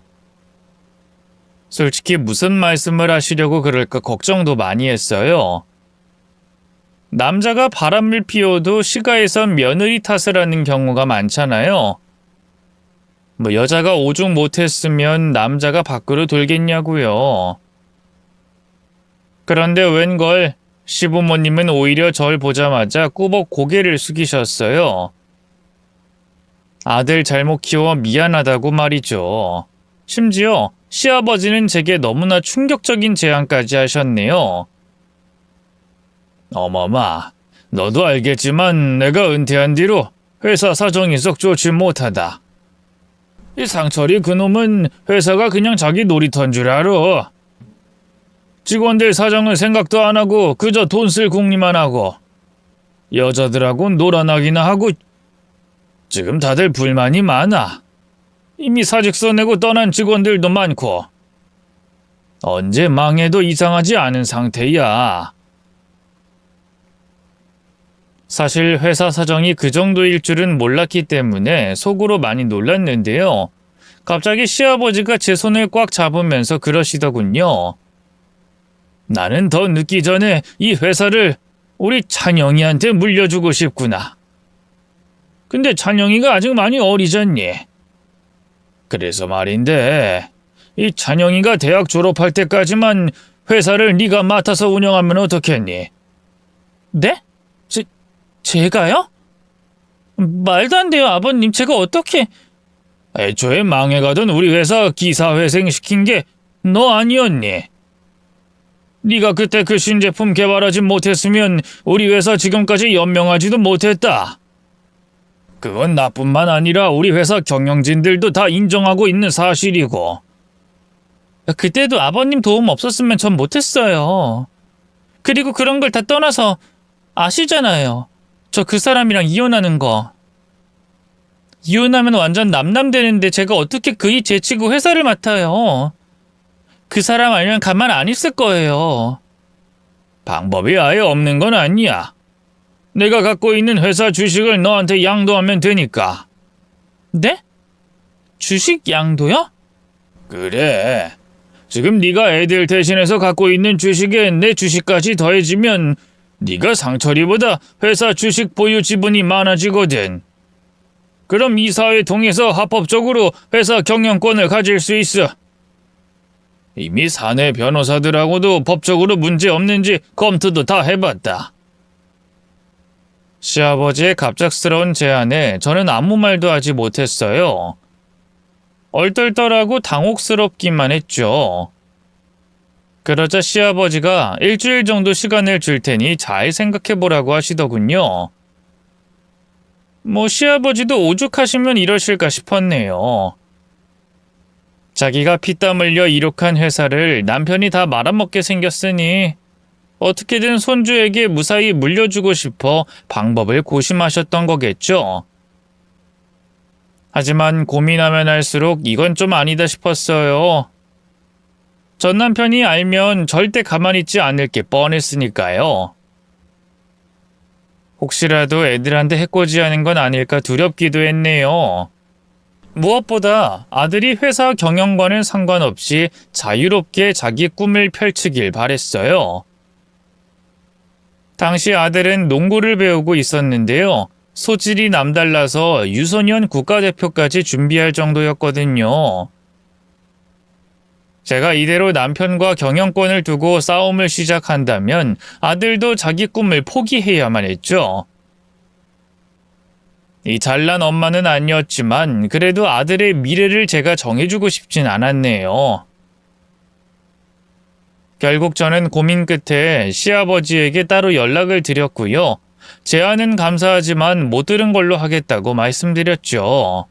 솔직히 무슨 말씀을 하시려고 그럴까 걱정도 많이 했어요. 남자가 바람을 피워도 시가에선 며느리 탓을 하는 경우가 많잖아요. 뭐 여자가 오죽 못했으면 남자가 밖으로 돌겠냐고요. 그런데 웬걸 시부모님은 오히려 절 보자마자 꾸벅 고개를 숙이셨어요. 아들 잘못 키워 미안하다고 말이죠. 심지어 시아버지는 제게 너무나 충격적인 제안까지 하셨네요. 어머마, 너도 알겠지만 내가 은퇴한 뒤로 회사 사정이 썩 좋지 못하다. 이 상철이 그놈은 회사가 그냥 자기 놀이터인 줄 알아. 직원들 사정은 생각도 안 하고 그저 돈 쓸 궁리만 하고 여자들하고 놀아나기나 하고 지금 다들 불만이 많아. 이미 사직서 내고 떠난 직원들도 많고 언제 망해도 이상하지 않은 상태야. 사실 회사 사정이 그 정도일 줄은 몰랐기 때문에 속으로 많이 놀랐는데요. 갑자기 시아버지가 제 손을 꽉 잡으면서 그러시더군요. 나는 더 늦기 전에 이 회사를 우리 찬영이한테 물려주고 싶구나. 근데 찬영이가 아직 많이 어리잖니. 그래서 말인데 이 찬영이가 대학 졸업할 때까지만 회사를 네가 맡아서 운영하면 어떻겠니? 네? 제가요? 말도 안 돼요, 아버님. 제가 어떻게... 애초에 망해가던 우리 회사 기사회생시킨 게 너 아니었니? 네가 그때 그 신제품 개발하지 못했으면 우리 회사 지금까지 연명하지도 못했다. 그건 나뿐만 아니라 우리 회사 경영진들도 다 인정하고 있는 사실이고. 그때도 아버님 도움 없었으면 전 못했어요. 그리고 그런 걸 다 떠나서 아시잖아요. 저 그 사람이랑 이혼하는 거. 이혼하면 완전 남남되는데 제가 어떻게 그 일 제치고 회사를 맡아요. 그 사람 알면 가만 안 있을 거예요. 방법이 아예 없는 건 아니야. 내가 갖고 있는 회사 주식을 너한테 양도하면 되니까. 네? 주식 양도요? 그래. 지금 네가 애들 대신해서 갖고 있는 주식에 내 주식까지 더해지면 네가 상철이보다 회사 주식 보유 지분이 많아지거든. 그럼 이사회 통해서 합법적으로 회사 경영권을 가질 수 있어. 이미 사내 변호사들하고도 법적으로 문제 없는지 검토도 다 해봤다. 시아버지의 갑작스러운 제안에 저는 아무 말도 하지 못했어요. 얼떨떨하고 당혹스럽기만 했죠. 그러자 시아버지가 일주일 정도 시간을 줄 테니 잘 생각해보라고 하시더군요. 뭐 시아버지도 오죽하시면 이러실까 싶었네요. 자기가 피땀 흘려 이룩한 회사를 남편이 다 말아먹게 생겼으니 어떻게든 손주에게 무사히 물려주고 싶어 방법을 고심하셨던 거겠죠. 하지만 고민하면 할수록 이건 좀 아니다 싶었어요. 전 남편이 알면 절대 가만히 있지 않을 게 뻔했으니까요. 혹시라도 애들한테 해코지하는 건 아닐까 두렵기도 했네요. 무엇보다 아들이 회사 경영과는 상관없이 자유롭게 자기 꿈을 펼치길 바랬어요. 당시 아들은 농구를 배우고 있었는데요. 소질이 남달라서 유소년 국가대표까지 준비할 정도였거든요. 제가 이대로 남편과 경영권을 두고 싸움을 시작한다면 아들도 자기 꿈을 포기해야만 했죠. 이 잘난 엄마는 아니었지만 그래도 아들의 미래를 제가 정해주고 싶진 않았네요. 결국 저는 고민 끝에 시아버지에게 따로 연락을 드렸고요. 제안은 감사하지만 못 들은 걸로 하겠다고 말씀드렸죠.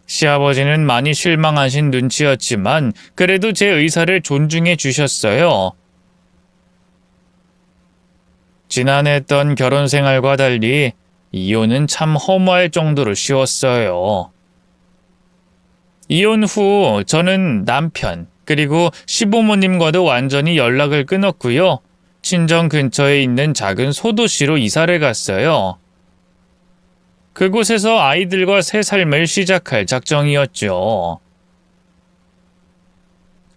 시아버지는 많이 실망하신 눈치였지만 그래도 제 의사를 존중해 주셨어요. 지난해 했던 결혼 생활과 달리 이혼은 참 허무할 정도로 쉬웠어요. 이혼 후 저는 남편 그리고 시부모님과도 완전히 연락을 끊었고요. 친정 근처에 있는 작은 소도시로 이사를 갔어요. 그곳에서 아이들과 새 삶을 시작할 작정이었죠.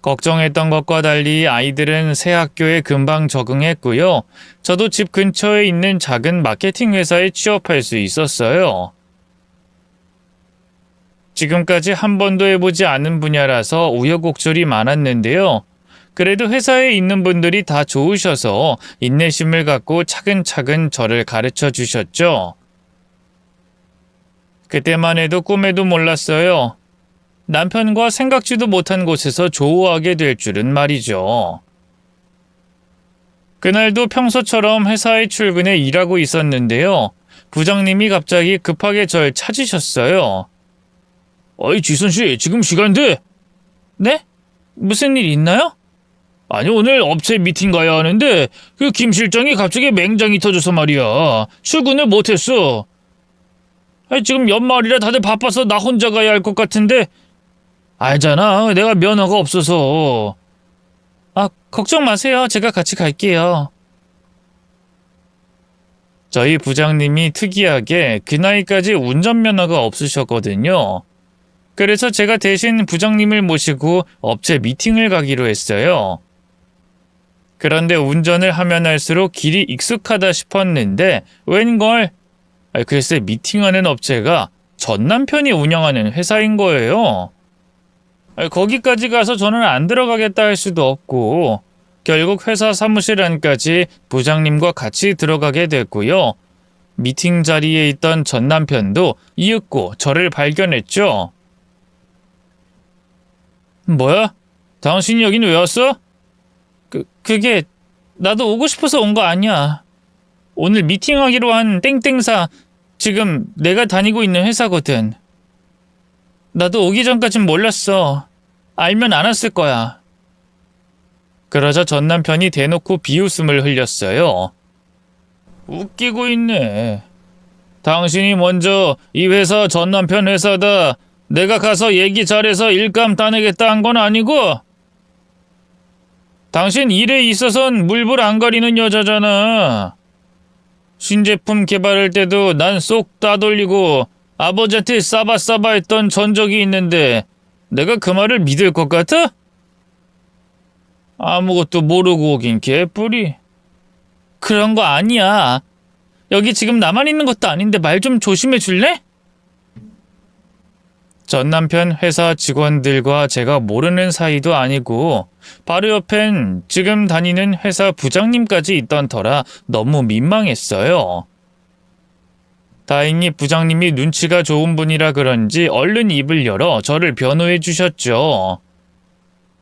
걱정했던 것과 달리 아이들은 새 학교에 금방 적응했고요. 저도 집 근처에 있는 작은 마케팅 회사에 취업할 수 있었어요. 지금까지 한 번도 해보지 않은 분야라서 우여곡절이 많았는데요. 그래도 회사에 있는 분들이 다 좋으셔서 인내심을 갖고 차근차근 저를 가르쳐 주셨죠. 그때만 해도 꿈에도 몰랐어요. 남편과 생각지도 못한 곳에서 조우하게 될 줄은 말이죠. 그날도 평소처럼 회사에 출근해 일하고 있었는데요. 부장님이 갑자기 급하게 절 찾으셨어요. 어이, 지선씨, 지금 시간 돼? 네? 무슨 일 있나요? 아니, 오늘 업체 미팅 가야 하는데 그 김 실장이 갑자기 맹장이 터져서 말이야. 출근을 못했어. 아니, 지금 연말이라 다들 바빠서 나 혼자 가야 할 것 같은데 알잖아, 내가 면허가 없어서. 아, 걱정 마세요. 제가 같이 갈게요. 저희 부장님이 특이하게 그 나이까지 운전면허가 없으셨거든요. 그래서 제가 대신 부장님을 모시고 업체 미팅을 가기로 했어요. 그런데 운전을 하면 할수록 길이 익숙하다 싶었는데 웬걸? 글쎄 미팅하는 업체가 전 남편이 운영하는 회사인 거예요. 거기까지 가서 저는 안 들어가겠다 할 수도 없고 결국 회사 사무실 안까지 부장님과 같이 들어가게 됐고요. 미팅 자리에 있던 전 남편도 이윽고 저를 발견했죠. 뭐야? 당신이 여긴 왜 왔어? 그게 나도 오고 싶어서 온 거 아니야. 오늘 미팅하기로 한 땡땡사 지금 내가 다니고 있는 회사거든. 나도 오기 전까진 몰랐어. 알면 안 왔을 거야. 그러자 전 남편이 대놓고 비웃음을 흘렸어요. 웃기고 있네. 당신이 먼저 이 회사 전 남편 회사다. 내가 가서 얘기 잘해서 일감 따내겠다 한 건 아니고? 당신 일에 있어선 물불 안 가리는 여자잖아. 신제품 개발할 때도 난 쏙 따돌리고 아버지한테 싸바싸바 했던 전적이 있는데 내가 그 말을 믿을 것 같아? 아무것도 모르고 오긴 개뿔이. 그런 거 아니야. 여기 지금 나만 있는 것도 아닌데 말 좀 조심해 줄래? 전 남편 회사 직원들과 제가 모르는 사이도 아니고 바로 옆엔 지금 다니는 회사 부장님까지 있던 터라 너무 민망했어요. 다행히 부장님이 눈치가 좋은 분이라 그런지 얼른 입을 열어 저를 변호해 주셨죠.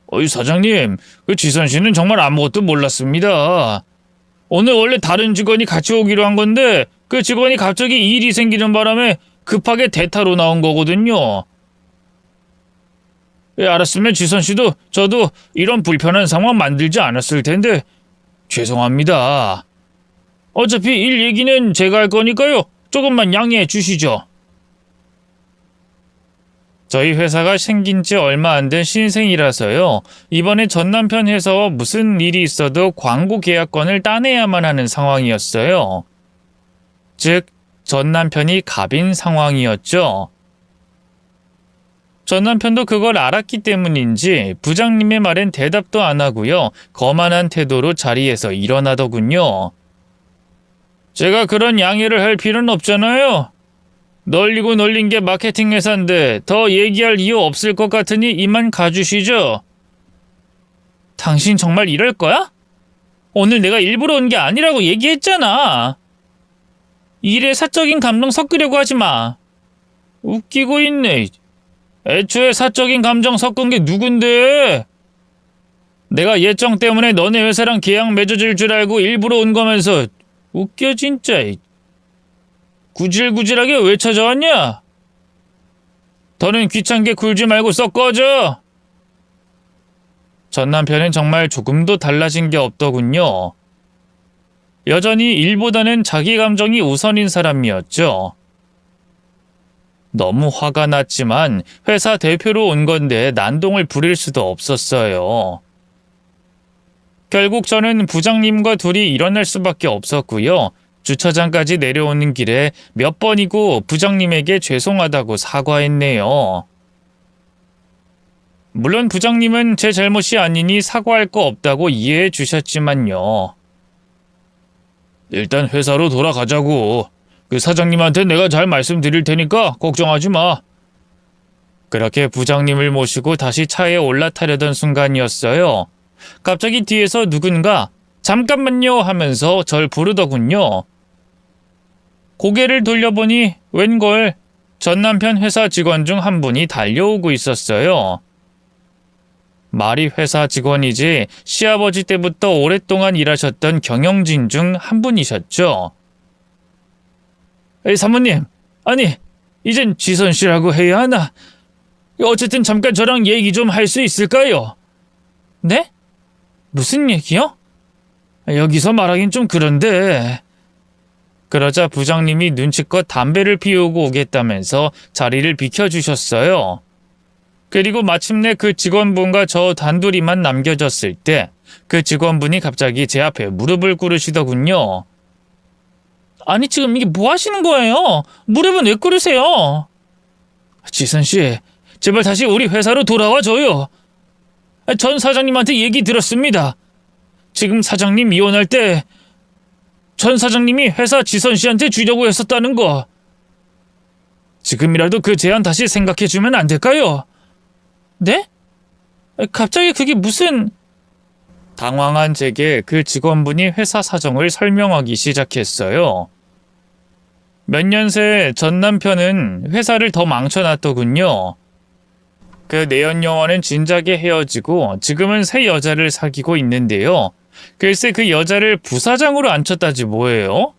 어이 사장님, 그 지선 씨는 정말 아무것도 몰랐습니다. 오늘 원래 다른 직원이 같이 오기로 한 건데 그 직원이 갑자기 일이 생기는 바람에 급하게 대타로 나온 거거든요. 알았으면 지선 씨도 저도 이런 불편한 상황 만들지 않았을 텐데 죄송합니다. 어차피 일 얘기는 제가 할 거니까요. 조금만 양해해 주시죠. 저희 회사가 생긴 지 얼마 안 된 신생이라서요. 이번에 전 남편 회사와 무슨 일이 있어도 광고 계약권을 따내야만 하는 상황이었어요. 즉, 전 남편이 갑인 상황이었죠. 전 남편도 그걸 알았기 때문인지 부장님의 말엔 대답도 안 하고요. 거만한 태도로 자리에서 일어나더군요. 제가 그런 양해를 할 필요는 없잖아요. 널리고 널린 게 마케팅 회사인데 더 얘기할 이유 없을 것 같으니 이만 가주시죠. 당신 정말 이럴 거야? 오늘 내가 일부러 온 게 아니라고 얘기했잖아. 일에 사적인 감정 섞으려고 하지 마. 웃기고 있네. 애초에 사적인 감정 섞은 게 누군데? 내가 예정 때문에 너네 회사랑 계약 맺어줄 줄 알고 일부러 온 거면서 웃겨 진짜. 구질구질하게 왜 찾아왔냐? 더는 귀찮게 굴지 말고 썩 꺼져. 전 남편은 정말 조금도 달라진 게 없더군요. 여전히 일보다는 자기 감정이 우선인 사람이었죠. 너무 화가 났지만 회사 대표로 온 건데 난동을 부릴 수도 없었어요. 결국 저는 부장님과 둘이 일어날 수밖에 없었고요. 주차장까지 내려오는 길에 몇 번이고 부장님에게 죄송하다고 사과했네요. 물론 부장님은 제 잘못이 아니니 사과할 거 없다고 이해해 주셨지만요. 일단 회사로 돌아가자고. 그 사장님한테 내가 잘 말씀드릴 테니까 걱정하지 마. 그렇게 부장님을 모시고 다시 차에 올라타려던 순간이었어요. 갑자기 뒤에서 누군가 잠깐만요 하면서 절 부르더군요. 고개를 돌려보니 웬걸 전 남편 회사 직원 중 한 분이 달려오고 있었어요. 말이 회사 직원이지 시아버지 때부터 오랫동안 일하셨던 경영진 중 한 분이셨죠. 사모님, 아니 이젠 지선 씨라고 해야 하나? 어쨌든 잠깐 저랑 얘기 좀 할 수 있을까요? 네? 무슨 얘기요? 여기서 말하긴 좀 그런데. 그러자 부장님이 눈치껏 담배를 피우고 오겠다면서 자리를 비켜주셨어요. 그리고 마침내 그 직원분과 저 단둘이만 남겨졌을 때 그 직원분이 갑자기 제 앞에 무릎을 꿇으시더군요. 아니 지금 이게 뭐 하시는 거예요? 무릎은 왜 꿇으세요? 지선 씨, 제발 다시 우리 회사로 돌아와 줘요. 전 사장님한테 얘기 들었습니다. 지금 사장님 이혼할 때 전 사장님이 회사 지선 씨한테 주려고 했었다는 거. 지금이라도 그 제안 다시 생각해 주면 안 될까요? 네? 갑자기 그게 무슨... 당황한 제게 그 직원분이 회사 사정을 설명하기 시작했어요. 몇 년 새 전 남편은 회사를 더 망쳐놨더군요. 그 내연 영화는 진작에 헤어지고 지금은 새 여자를 사귀고 있는데요. 글쎄 그 여자를 부사장으로 앉혔다지 뭐예요?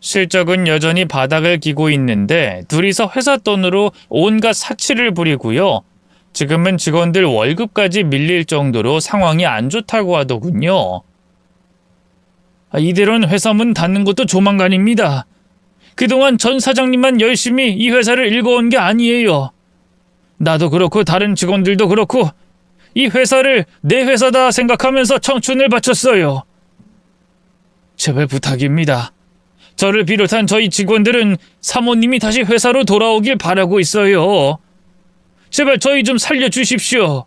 실적은 여전히 바닥을 기고 있는데 둘이서 회사 돈으로 온갖 사치를 부리고요. 지금은 직원들 월급까지 밀릴 정도로 상황이 안 좋다고 하더군요. 이대로는 회사 문 닫는 것도 조만간입니다. 그동안 전 사장님만 열심히 이 회사를 읽어온 게 아니에요. 나도 그렇고 다른 직원들도 그렇고 이 회사를 내 회사다 생각하면서 청춘을 바쳤어요. 제발 부탁입니다. 저를 비롯한 저희 직원들은 사모님이 다시 회사로 돌아오길 바라고 있어요. 제발 저희 좀 살려주십시오.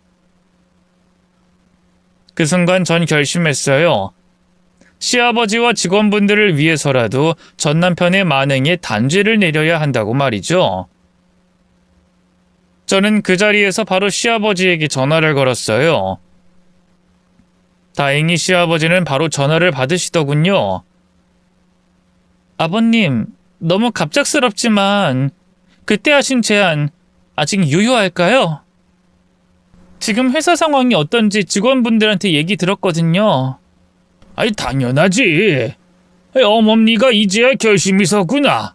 그 순간 전 결심했어요. 시아버지와 직원분들을 위해서라도 전 남편의 만행에 단죄를 내려야 한다고 말이죠. 저는 그 자리에서 바로 시아버지에게 전화를 걸었어요. 다행히 시아버지는 바로 전화를 받으시더군요. 아버님, 너무 갑작스럽지만 그때 하신 제안 아직 유효할까요? 지금 회사 상황이 어떤지 직원분들한테 얘기 들었거든요. 아이 당연하지. 어머니가 이제야 결심이 섰구나.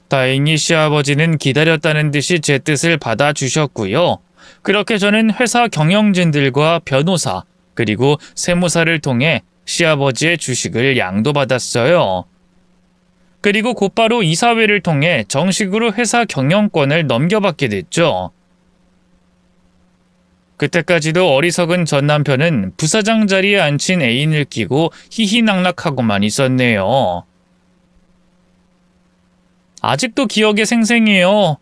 다행히 시아버지는 기다렸다는 듯이 제 뜻을 받아주셨고요. 그렇게 저는 회사 경영진들과 변호사 그리고 세무사를 통해 시아버지의 주식을 양도받았어요. 그리고 곧바로 이사회를 통해 정식으로 회사 경영권을 넘겨받게 됐죠. 그때까지도 어리석은 전 남편은 부사장 자리에 앉힌 애인을 끼고 희희낙낙하고만 있었네요. 아직도 기억에 생생해요.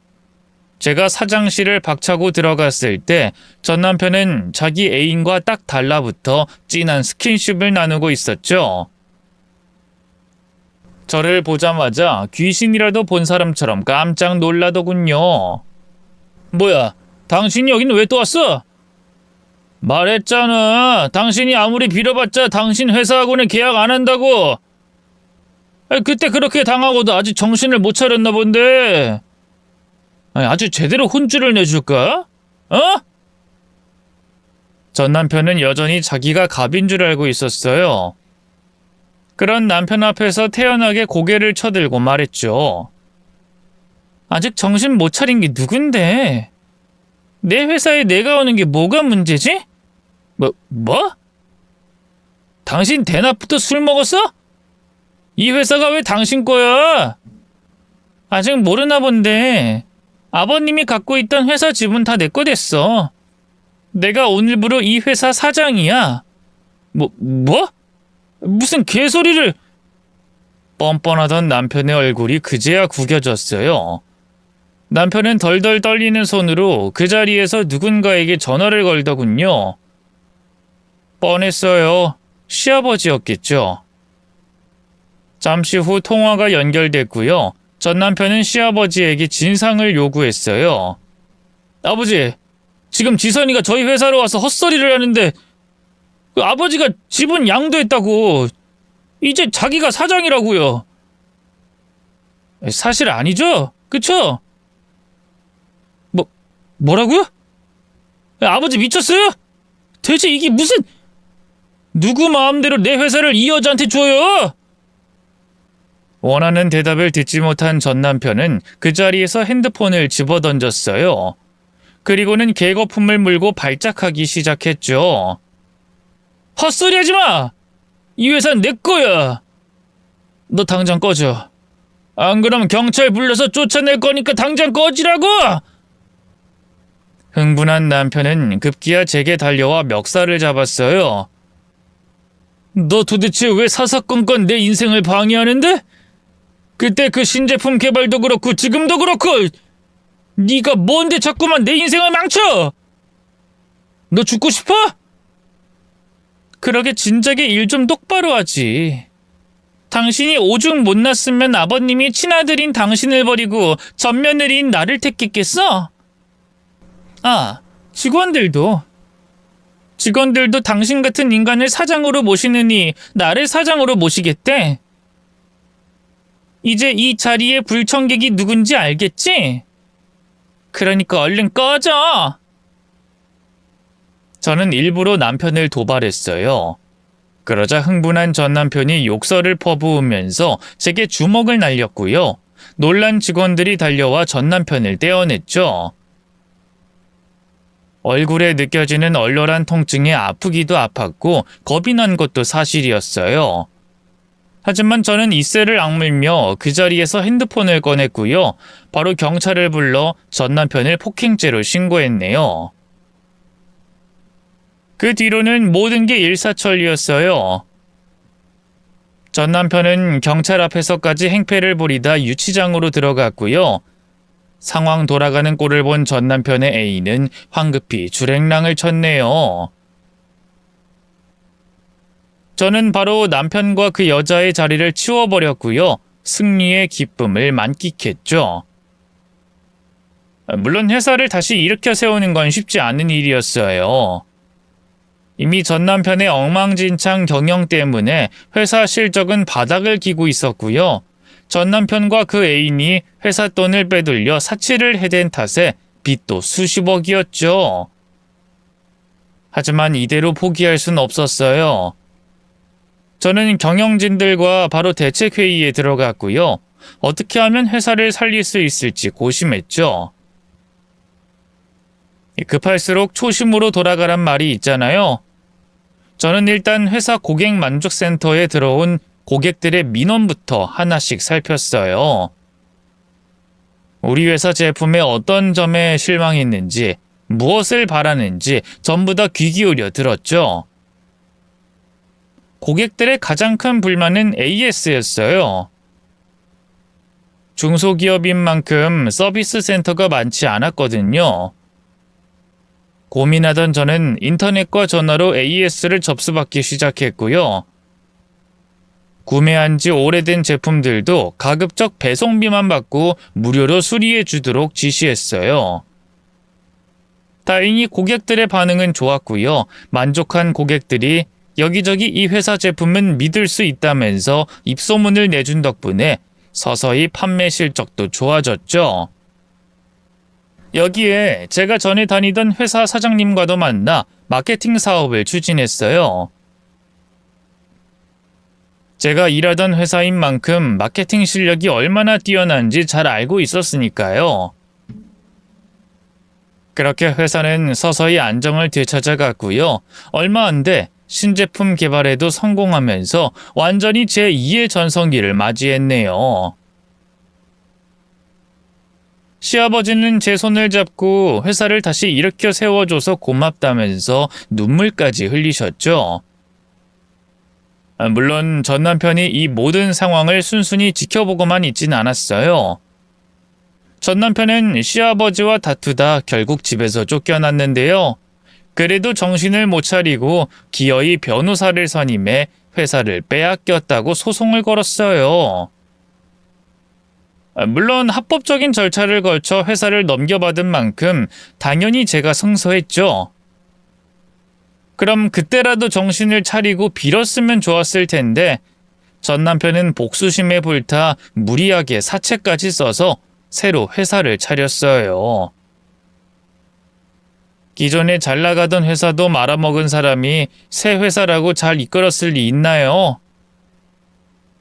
제가 사장실을 박차고 들어갔을 때 전 남편은 자기 애인과 딱 달라붙어 진한 스킨십을 나누고 있었죠. 저를 보자마자 귀신이라도 본 사람처럼 깜짝 놀라더군요. 뭐야, 당신이 여긴 왜 또 왔어? 말했잖아. 당신이 아무리 빌어봤자 당신 회사하고는 계약 안 한다고. 그때 그렇게 당하고도 아직 정신을 못 차렸나 본데. 아주 제대로 혼쭐을 내줄까? 어? 전 남편은 여전히 자기가 갑인 줄 알고 있었어요. 그런 남편 앞에서 태연하게 고개를 쳐들고 말했죠. 아직 정신 못 차린 게 누군데? 내 회사에 내가 오는 게 뭐가 문제지? 뭐? 당신 대낮부터 술 먹었어? 이 회사가 왜 당신 거야? 아직 모르나 본데 아버님이 갖고 있던 회사 지분 다 내 거 됐어. 내가 오늘부로 이 회사 사장이야. 뭐? 무슨 개소리를... 뻔뻔하던 남편의 얼굴이 그제야 구겨졌어요. 남편은 덜덜 떨리는 손으로 그 자리에서 누군가에게 전화를 걸더군요. 뻔했어요. 시아버지였겠죠. 잠시 후 통화가 연결됐고요. 전 남편은 시아버지에게 진상을 요구했어요. 아버지, 지금 지선이가 저희 회사로 와서 헛소리를 하는데 그 아버지가 지분 양도했다고. 이제 자기가 사장이라고요. 사실 아니죠? 그쵸? 뭐라고요? 아버지 미쳤어요? 대체 이게 무슨... 누구 마음대로 내 회사를 이 여자한테 줘요? 원하는 대답을 듣지 못한 전 남편은 그 자리에서 핸드폰을 집어던졌어요. 그리고는 개거품을 물고 발작하기 시작했죠. 헛소리 하지 마! 이 회사는 내 거야! 너 당장 꺼져. 안 그러면 경찰 불러서 쫓아낼 거니까 당장 꺼지라고! 흥분한 남편은 급기야 제게 달려와 멱살을 잡았어요. 너 도대체 왜 사사건건 내 인생을 방해하는데? 그때 그 신제품 개발도 그렇고 지금도 그렇고 네가 뭔데 자꾸만 내 인생을 망쳐? 너 죽고 싶어? 그러게 진작에 일 좀 똑바로 하지. 당신이 오죽 못났으면 아버님이 친아들인 당신을 버리고 맏며느리인 나를 택했겠어? 아, 직원들도 당신 같은 인간을 사장으로 모시느니 나를 사장으로 모시겠대. 이제 이 자리에 불청객이 누군지 알겠지? 그러니까 얼른 꺼져! 저는 일부러 남편을 도발했어요. 그러자 흥분한 전 남편이 욕설을 퍼부으면서 제게 주먹을 날렸고요. 놀란 직원들이 달려와 전 남편을 떼어냈죠. 얼굴에 느껴지는 얼얼한 통증에 아프기도 아팠고 겁이 난 것도 사실이었어요. 하지만 저는 이새를 악물며 그 자리에서 핸드폰을 꺼냈고요. 바로 경찰을 불러 전 남편을 폭행죄로 신고했네요. 그 뒤로는 모든 게 일사천리였어요. 전 남편은 경찰 앞에서까지 행패를 부리다 유치장으로 들어갔고요. 상황 돌아가는 꼴을 본 전 남편의 애인은 황급히 줄행랑을 쳤네요. 저는 바로 남편과 그 여자의 자리를 치워버렸고요. 승리의 기쁨을 만끽했죠. 물론 회사를 다시 일으켜 세우는 건 쉽지 않은 일이었어요. 이미 전 남편의 엉망진창 경영 때문에 회사 실적은 바닥을 기고 있었고요. 전 남편과 그 애인이 회사 돈을 빼돌려 사치를 해댄 탓에 빚도 수십억이었죠. 하지만 이대로 포기할 순 없었어요. 저는 경영진들과 바로 대책회의에 들어갔고요. 어떻게 하면 회사를 살릴 수 있을지 고심했죠. 급할수록 초심으로 돌아가란 말이 있잖아요. 저는 일단 회사 고객만족센터에 들어온 고객들의 민원부터 하나씩 살폈어요. 우리 회사 제품의 어떤 점에 실망했는지, 무엇을 바라는지 전부 다 귀 기울여 들었죠. 고객들의 가장 큰 불만은 AS였어요. 중소기업인 만큼 서비스 센터가 많지 않았거든요. 고민하던 저는 인터넷과 전화로 AS를 접수받기 시작했고요. 구매한 지 오래된 제품들도 가급적 배송비만 받고 무료로 수리해 주도록 지시했어요. 다행히 고객들의 반응은 좋았고요. 만족한 고객들이 여기저기 이 회사 제품은 믿을 수 있다면서 입소문을 내준 덕분에 서서히 판매 실적도 좋아졌죠. 여기에 제가 전에 다니던 회사 사장님과도 만나 마케팅 사업을 추진했어요. 제가 일하던 회사인 만큼 마케팅 실력이 얼마나 뛰어난지 잘 알고 있었으니까요. 그렇게 회사는 서서히 안정을 되찾아갔고요. 얼마 안 돼 신제품 개발에도 성공하면서 완전히 제2의 전성기를 맞이했네요. 시아버지는 제 손을 잡고 회사를 다시 일으켜 세워줘서 고맙다면서 눈물까지 흘리셨죠. 물론 전 남편이 이 모든 상황을 순순히 지켜보고만 있진 않았어요. 전 남편은 시아버지와 다투다 결국 집에서 쫓겨났는데요. 그래도 정신을 못 차리고 기어이 변호사를 선임해 회사를 빼앗겼다고 소송을 걸었어요. 물론 합법적인 절차를 거쳐 회사를 넘겨받은 만큼 당연히 제가 승소했죠. 그럼 그때라도 정신을 차리고 빌었으면 좋았을 텐데 전 남편은 복수심에 불타 무리하게 사채까지 써서 새로 회사를 차렸어요. 기존에 잘 나가던 회사도 말아먹은 사람이 새 회사라고 잘 이끌었을 리 있나요?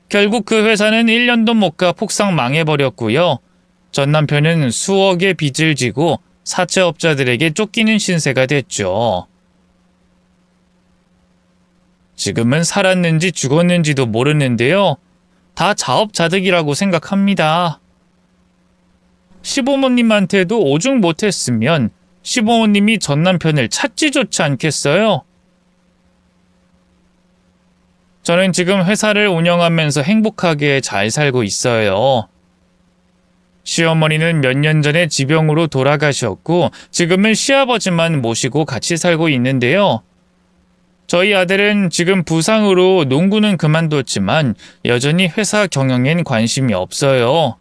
결국 그 회사는 1년도 못 가 폭삭 망해버렸고요. 전 남편은 수억의 빚을 지고 사채업자들에게 쫓기는 신세가 됐죠. 지금은 살았는지 죽었는지도 모르는데요. 다 자업자득이라고 생각합니다. 시부모님한테도 오죽 못했으면 시부모님이 전 남편을 찾지조차 않겠어요? 저는 지금 회사를 운영하면서 행복하게 잘 살고 있어요. 시어머니는 몇 년 전에 지병으로 돌아가셨고 지금은 시아버지만 모시고 같이 살고 있는데요. 저희 아들은 지금 부상으로 농구는 그만뒀지만 여전히 회사 경영엔 관심이 없어요.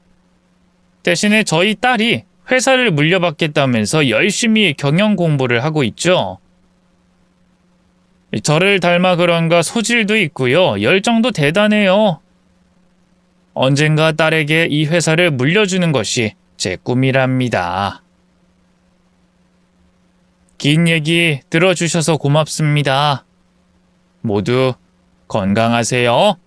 대신에 저희 딸이 회사를 물려받겠다면서 열심히 경영 공부를 하고 있죠. 저를 닮아 그런가 소질도 있고요. 열정도 대단해요. 언젠가 딸에게 이 회사를 물려주는 것이 제 꿈이랍니다. 긴 얘기 들어주셔서 고맙습니다. 모두 건강하세요.